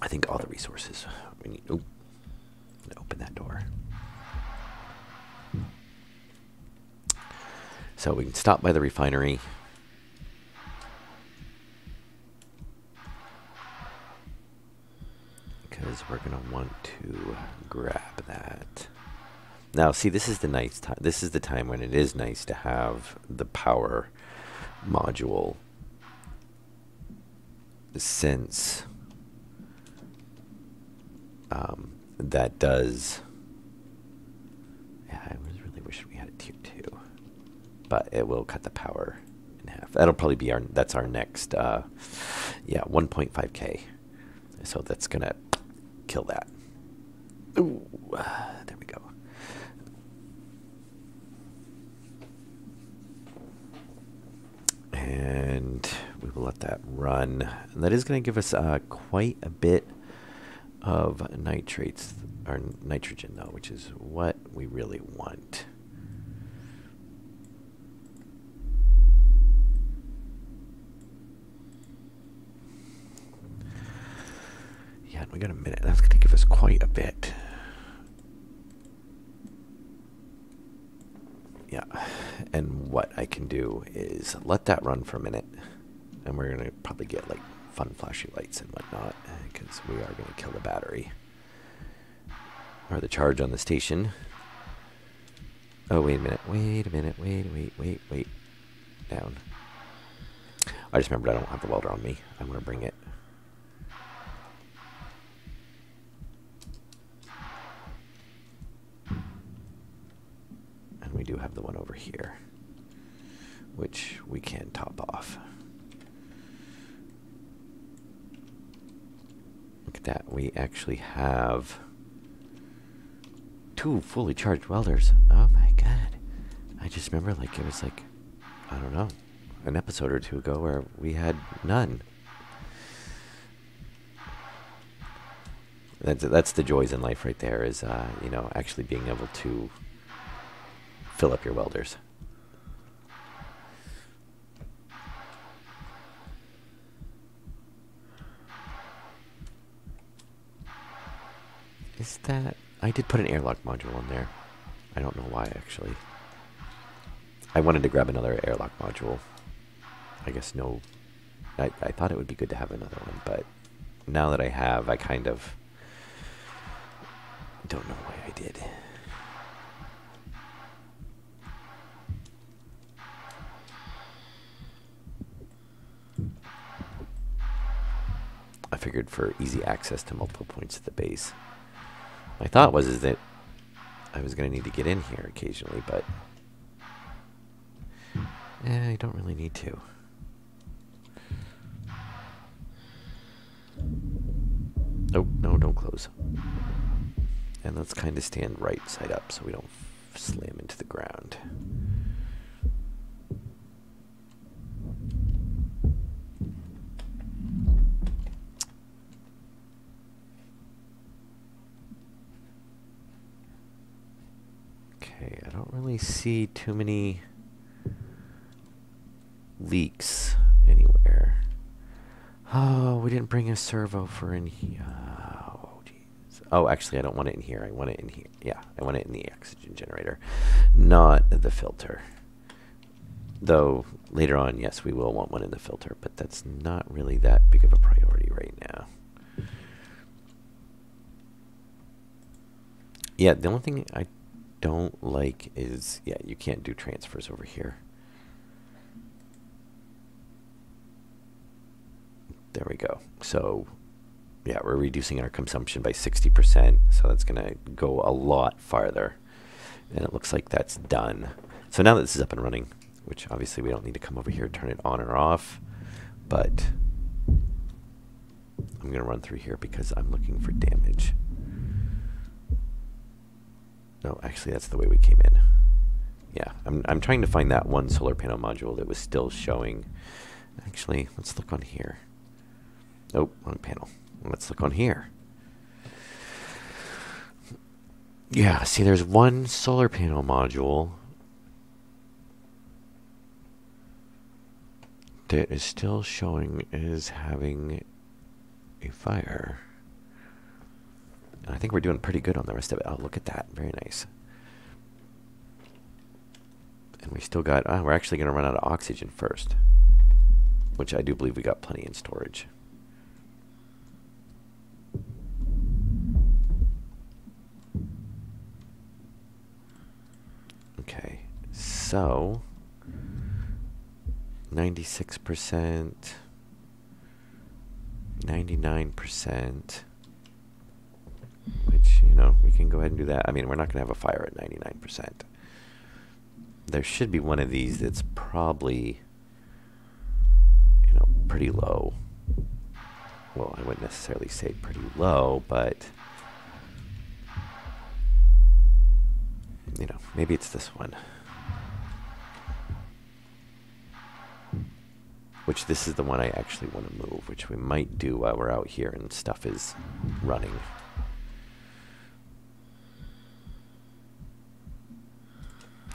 I think, all the resources we need. Oh, I'm gonna open that door. So we can stop by the refinery. Because we're gonna want to grab that. Now, see, this is the nice time. This is the time when it is nice to have the power module, since that does. Yeah, I really wish we had a tier 2, but it will cut the power in half. That'll probably be that's our next, yeah, 1.5K. So that's gonna kill that. Ooh, there we go. And we will let that run. And that is going to give us quite a bit of nitrates, or nitrogen though, which is what we really want. Yeah, we got a minute. That's going to give us quite a bit. Yeah, and what I can do is let that run for a minute, and we're going to probably get like fun flashy lights and whatnot, because we are going to kill the battery or the charge on the station. Oh, wait a minute, wait, down. I just remembered I don't have the welder on me. I'm going to bring it. have the one over here, which we can top off. Look at that. We actually have 2 fully charged welders. Oh my god. I just remember like it was like, I don't know, an episode or 2 ago where we had none. That's the joys in life right there, is you know, actually being able to fill up your welders. Is that... I did put an airlock module on there. I don't know why, actually. I wanted to grab another airlock module. I guess no... I thought it would be good to have another one, but now that I have, I kind of don't know why I did. I figured for easy access to multiple points at the base. My thought was is that I was going to need to get in here occasionally, but I don't really need to. Oh, no, don't close. And let's kind of stand right side up so we don't slam into the ground. Okay, I don't really see too many leaks anywhere. Oh, we didn't bring a servo for in here. Oh, jeez. Oh, actually, I don't want it in here. I want it in here. Yeah, I want it in the oxygen generator, not the filter. Though, later on, yes, we will want one in the filter, but that's not really that big of a priority right now. Yeah, the only thing I don't like is, yeah, you can't do transfers over here. There we go. So, yeah, we're reducing our consumption by 60%. So that's going to go a lot farther. And it looks like that's done. So now that this is up and running, which obviously we don't need to come over here and turn it on or off, but I'm going to run through here because I'm looking for damage. No, actually, that's the way we came in. Yeah, I'm trying to find that one solar panel module that was still showing. Actually, let's look on here. Oh, wrong panel. Let's look on here. Yeah, see, there's one solar panel module that is still showing as having a fire. And I think we're doing pretty good on the rest of it. Oh, look at that. Very nice. And we still got... we're actually going to run out of oxygen first, which I do believe we got plenty in storage. Okay, so 96%, 99%, which, you know, we can go ahead and do that. I mean, we're not going to have a fire at 99%. There should be one of these that's probably, you know, pretty low. Well, I wouldn't necessarily say pretty low, but you know, maybe it's this one. Which this is the one I actually want to move, which we might do while we're out here and stuff is running.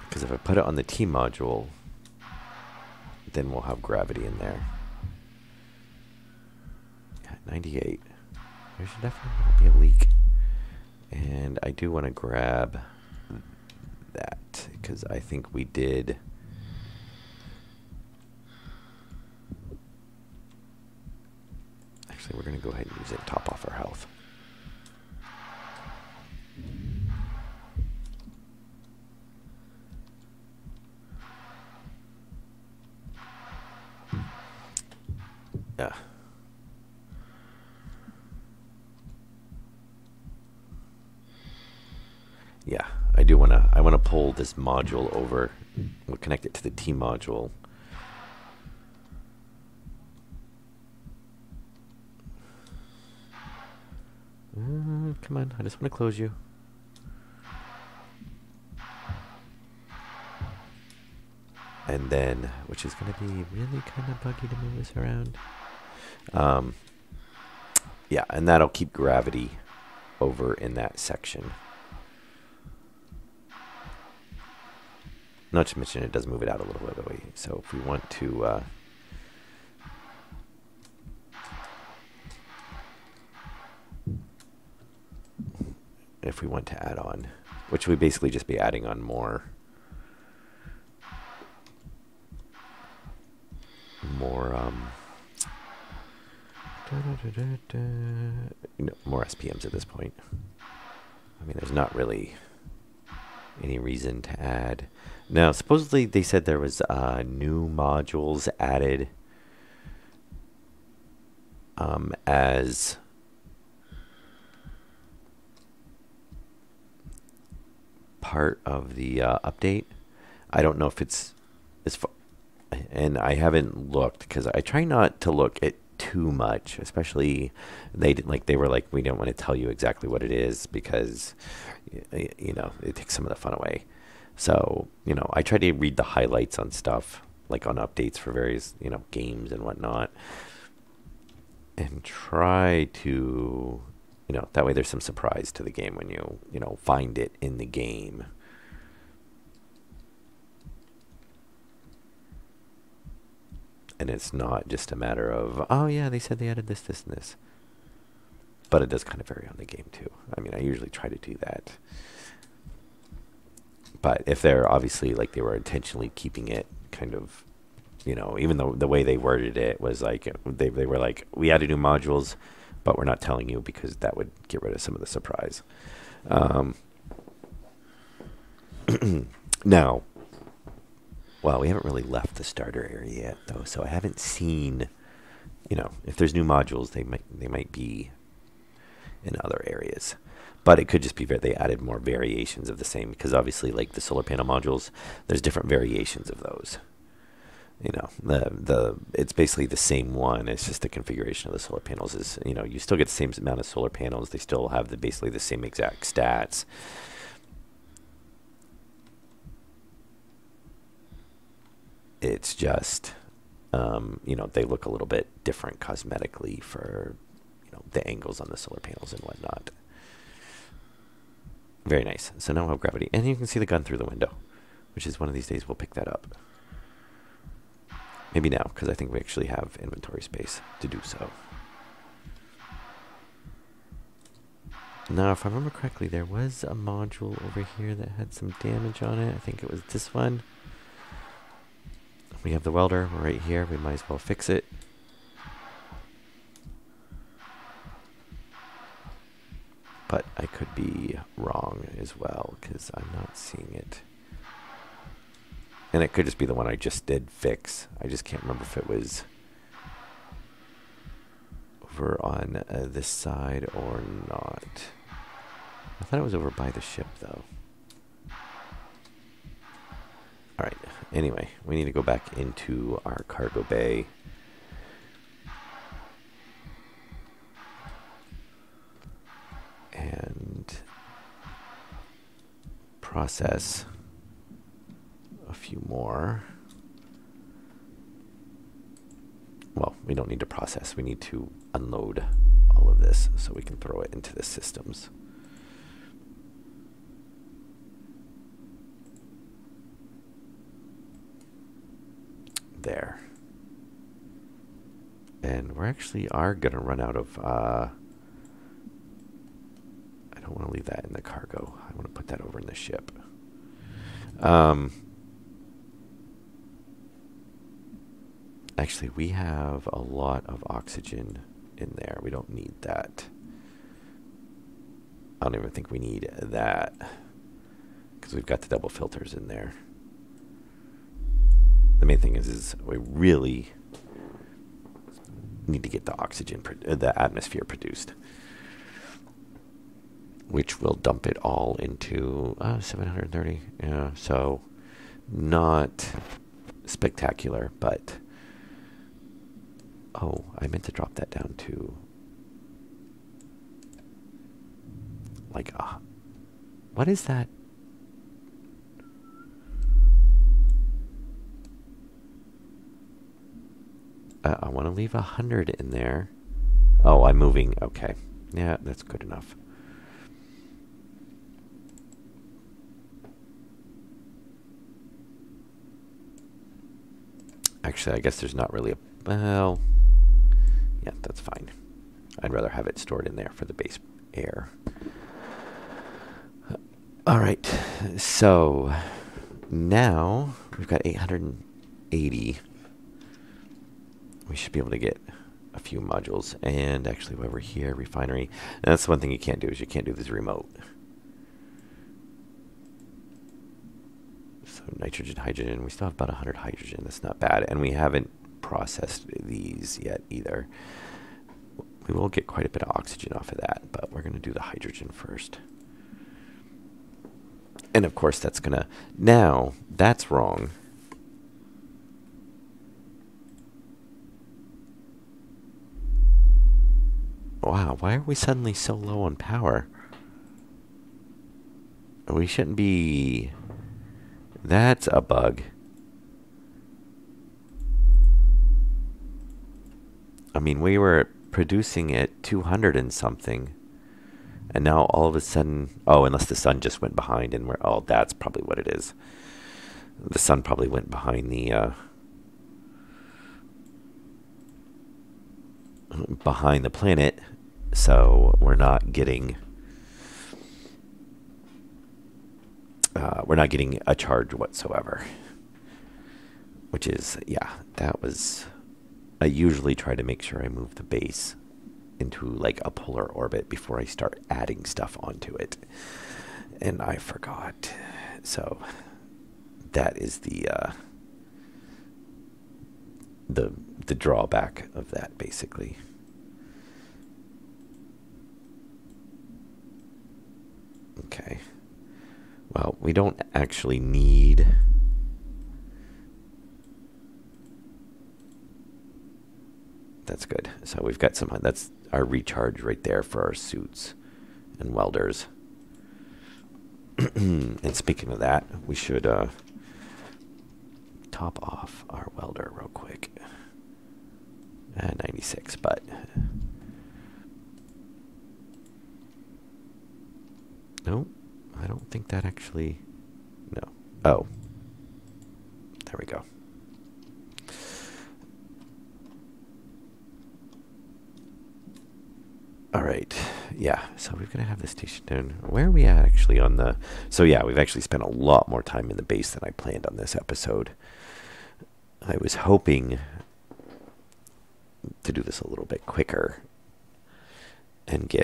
Because if I put it on the T module, then we'll have gravity in there. Yeah, 98. There should definitely be a leak. And I do want to grab that, because I think we did. Actually, we're going to go ahead and use it to top off our health. Yeah. Yeah, I I wanna pull this module over. We'll connect it to the T module. Come on, I just want to close you. And then, which is going to be really kind of buggy to move this around. Yeah, and that'll keep gravity over in that section. Not to mention it does move it out a little bit away. So if we want to... if we want to add on, which would basically just be adding on more more SPMs at this point. I mean, there's not really any reason to add. Now, supposedly they said there was new modules added as part of the update. I don't know if it's as far, and I haven't looked because I try not to look at too much, especially they were like, we don't want to tell you exactly what it is because you know, it takes some of the fun away. So, you know, I try to read the highlights on stuff, like on updates for various, you know, games and whatnot, and try to, you know, that way there's some surprise to the game when you know, find it in the game. And it's not just a matter of, oh yeah, they said they added this, this, and this. But it does kind of vary on the game too. I mean, I usually try to do that. But if they're obviously, like, they were intentionally keeping it kind of, you know, even though the way they worded it was like, they were like, we added new modules, but we're not telling you because that would get rid of some of the surprise. Now, well, we haven't really left the starter area yet, though, so I haven't seen, you know, if there's new modules, they might be in other areas. But it could just be they added more variations of the same, because obviously, like the solar panel modules, there's different variations of those. You know, it's basically the same one. It's just the configuration of the solar panels is, you know, you still get the same amount of solar panels. They still have basically the same exact stats. It's just, you know, they look a little bit different cosmetically for, you know, the angles on the solar panels and whatnot. Very nice. So now we'll have gravity. And you can see the gun through the window, which is one of these days we'll pick that up. Maybe now, because I think we actually have inventory space to do so. Now, if I remember correctly, there was a module over here that had some damage on it. I think it was this one. We have the welder right here. We might as well fix it. But I could be wrong as well, because I'm not seeing it. And it could just be the one I just did fix. I just can't remember if it was over on this side or not. I thought it was over by the ship, though. Alright, anyway, we need to go back into our cargo bay. And process a few more. Well, we don't need to process. We need to unload all of this so we can throw it into the systems. There. And we actually are going to run out of... I don't want to leave that in the cargo. I want to put that over in the ship. Actually, we have a lot of oxygen in there. We don't need that. I don't even think we need that, because we've got the double filters in there. The main thing is we really need to get the oxygen, the atmosphere produced. which will dump it all into 730. Yeah, so not spectacular, but oh, I meant to drop that down to like what is that? I want to leave 100 in there. Oh, I'm moving. Okay. Yeah, that's good enough. Actually, I guess there's not really a... Well, yeah, that's fine. I'd rather have it stored in there for the base air. All right. So now we've got 880. We should be able to get a few modules. And actually, over here, refinery. And that's the one thing you can't do is you can't do this remote. So nitrogen, hydrogen. We still have about 100 hydrogen. That's not bad. And we haven't processed these yet either. We will get quite a bit of oxygen off of that, but we're going to do the hydrogen first. And of course, that's going to... Now, that's wrong. Wow, why are we suddenly so low on power? We shouldn't be... That's a bug. I mean, we were producing at 200 and something. And now all of a sudden... Oh, unless the sun just went behind and we're... Oh, that's probably what it is. The sun probably went behind the... behind the planet. So we're not getting... we're not getting a charge whatsoever. Which is... Yeah, that was... I usually try to make sure I move the base into like a polar orbit before I start adding stuff onto it. And I forgot. So that is the drawback of that, basically. Okay. Well, we don't actually need... That's good. So we've got some... That's our recharge right there for our suits and welders. And speaking of that, we should top off our welder real quick. 96, but... No, I don't think that actually... No. Oh. There we go. All right, yeah, so we're going to have the station down. Where are we at actually on the... So yeah, we've actually spent a lot more time in the base than I planned on this episode. I was hoping to do this a little bit quicker and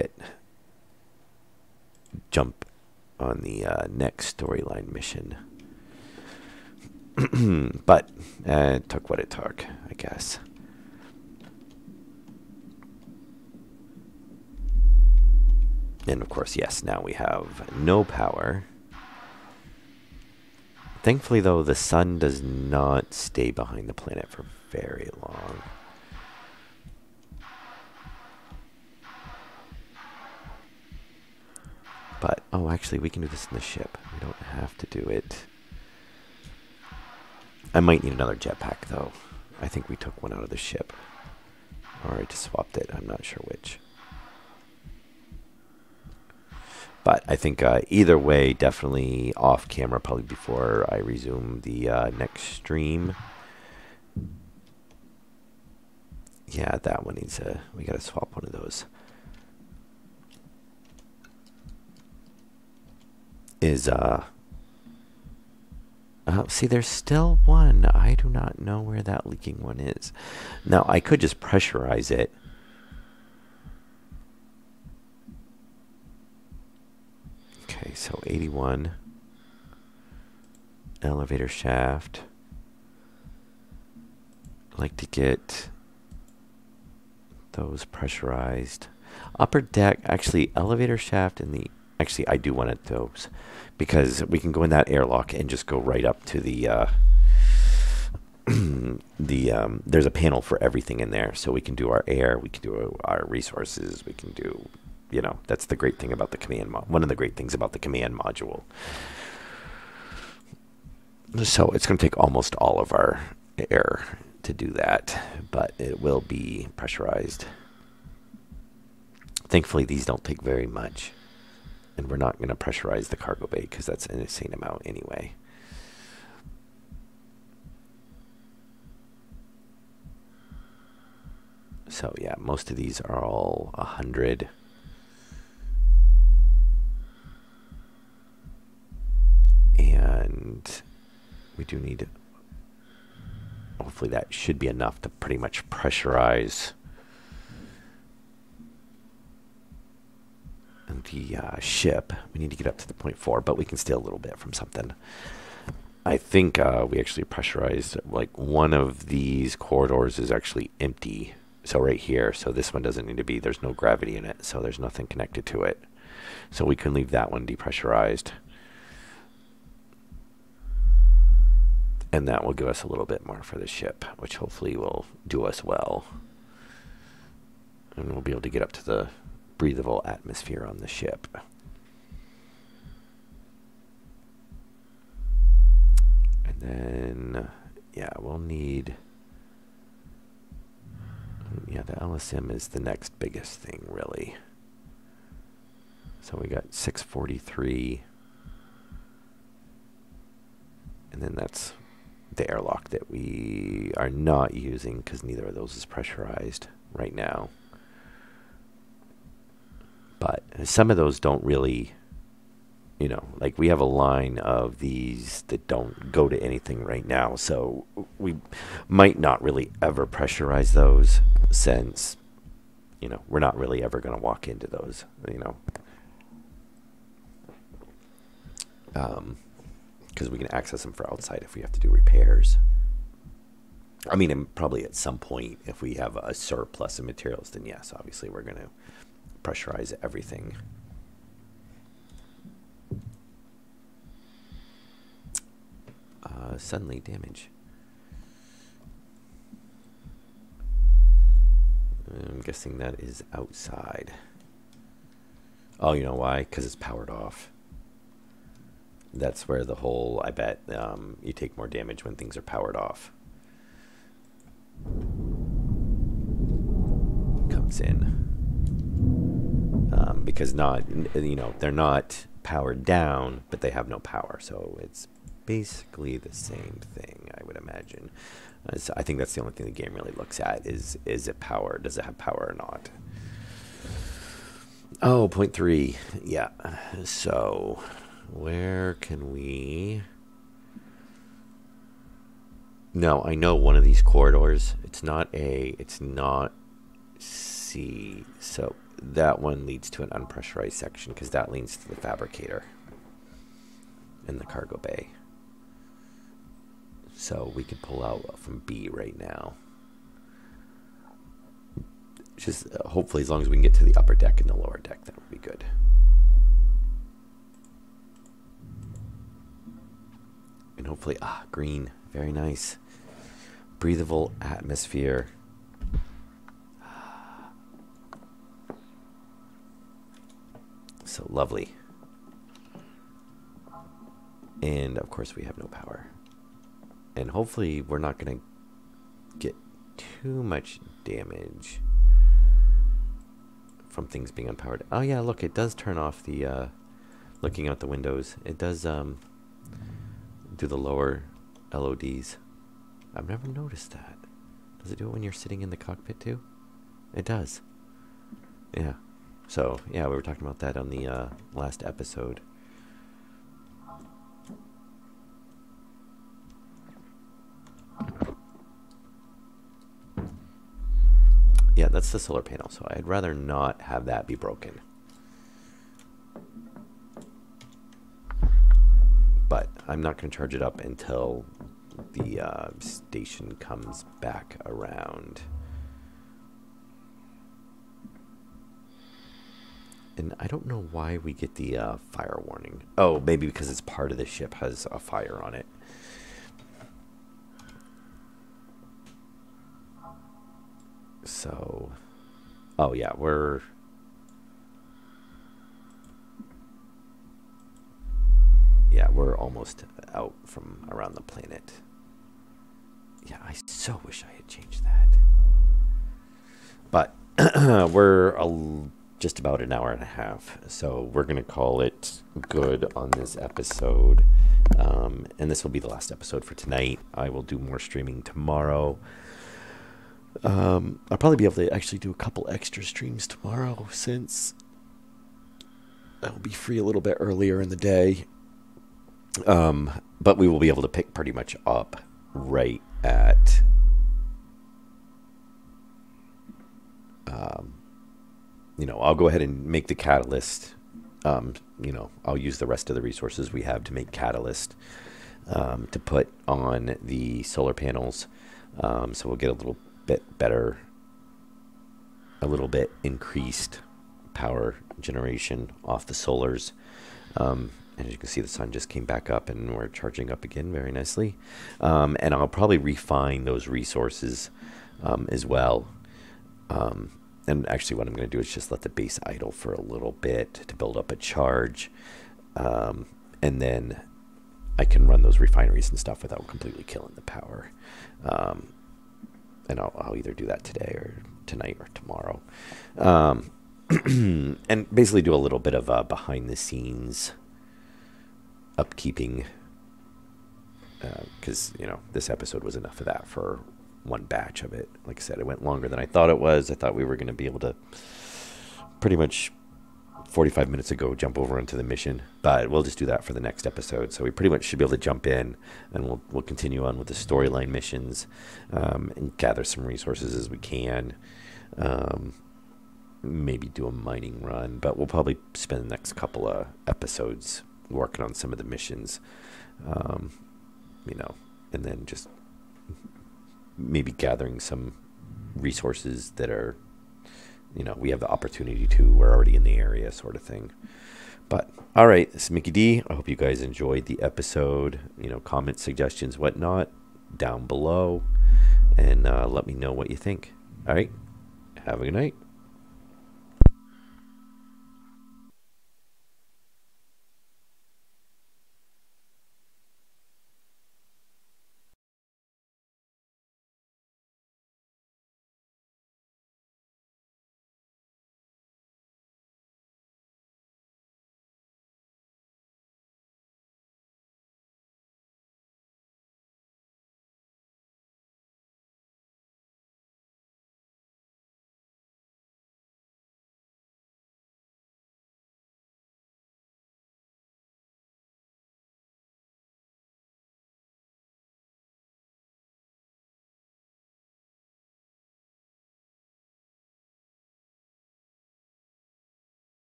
jump on the next storyline mission. But it took what it took, I guess. And of course, yes, now we have no power. Thankfully, though, the sun does not stay behind the planet for very long. But, oh, actually, we can do this in the ship. We don't have to do it. I might need another jetpack, though. I think we took one out of the ship. Or I just swapped it. I'm not sure which. But I think either way, definitely off camera, probably before I resume the next stream. Yeah, that one needs a... We got to swap one of those. See, there's still one. I do not know where that leaking one is. Now, I could just pressurize it. Okay, so 81. Elevator shaft. I'd like to get those pressurized. Upper deck, actually, elevator shaft and the Actually, I do want those because we can go in that airlock and just go right up to the there's a panel for everything in there, so we can do our air, we can do our resources, we can do, that's the great thing about the one of the great things about the command module. So it's going to take almost all of our air to do that, but it will be pressurized. Thankfully, these don't take very much, and we're not going to pressurize the cargo bay because that's an insane amount anyway. So yeah, most of these are all 100. And we do need, hopefully that should be enough to pretty much pressurize the ship. We need to get up to the 0.4, but we can steal a little bit from something. I think we actually pressurized, like, one of these corridors is actually empty. So right here, so this one doesn't need to be, there's no gravity in it, so there's nothing connected to it. So we can leave that one depressurized. And that will give us a little bit more for the ship, which hopefully will do us well. And we'll be able to get up to the breathable atmosphere on the ship. And then, yeah, we'll need... Yeah, the LSM is the next biggest thing, really. So we got 643. And then that's the airlock that we are not using because neither of those is pressurized right now. But some of those don't really, like we have a line of these that don't go to anything right now. So we might not really ever pressurize those since, we're not really ever going to walk into those, because we can access them for outside if we have to do repairs. I mean, and probably at some point, if we have a surplus of materials, then yes, obviously we're going to pressurize everything. Suddenly damage. I'm guessing that is outside. Oh, you know why? Because it's powered off. That's where the whole, I bet, you take more damage when things are powered off. Comes in. Because they're not powered down, but they have no power. So it's basically the same thing, I would imagine. So I think that's the only thing the game really looks at is it power? Does it have power or not? Oh, 0.3. Yeah. So where can we... No, I know one of these corridors. It's not A. It's not C. So that one leads to an unpressurized section because that leads to the fabricator in the cargo bay. So we can pull out from B right now. Just hopefully as long as we can get to the upper deck and the lower deck, that would be good. And hopefully, green, very nice. Breathable atmosphere. So lovely. And of course we have no power. And hopefully we're not going to get too much damage from things being unpowered. Oh yeah, look, it does turn off the looking out the windows. It does do the lower LODs. I've never noticed that. Does it do it when you're sitting in the cockpit too? It does. Yeah. So, yeah, we were talking about that on the last episode. Yeah, that's the solar panel, so I'd rather not have that be broken. But I'm not going to charge it up until the station comes back around. And I don't know why we get the fire warning. Oh, maybe because it's part of the ship has a fire on it. So, oh yeah, we're almost out from around the planet. Yeah, I so wish I had changed that. But we're just about an hour and a half, so we're going to call it good on this episode. And this will be the last episode for tonight. I will do more streaming tomorrow. I'll probably be able to actually do a couple extra streams tomorrow, since I'll be free a little bit earlier in the day. But we will be able to pick pretty much up right at I'll go ahead and make the catalyst. I'll use the rest of the resources we have to make catalyst, to put on the solar panels. So we'll get a little bit better, a little bit increased power generation off the solars. And as you can see, the sun just came back up and we're charging up again very nicely. And I'll probably refine those resources as well. And actually what I'm going to do is just let the base idle for a little bit to build up a charge. And then I can run those refineries and stuff without completely killing the power. And I'll either do that today or tonight or tomorrow. And basically do a little bit of behind the scenes upkeeping. Because, this episode was enough of that for one batch of it. Like I said, it went longer than I thought it was. I thought we were going to be able to pretty much 45 minutes ago jump over into the mission, but we'll just do that for the next episode. So we pretty much should be able to jump in, and we'll continue on with the storyline missions, and gather some resources as we can. Maybe do a mining run, but we'll probably spend the next couple of episodes working on some of the missions, and then just maybe gathering some resources that are, we have the opportunity to, we're already in the area sort of thing. But all right, this is Mickey D. I hope you guys enjoyed the episode. Comments, suggestions, whatnot down below, and let me know what you think. All right, have a good night.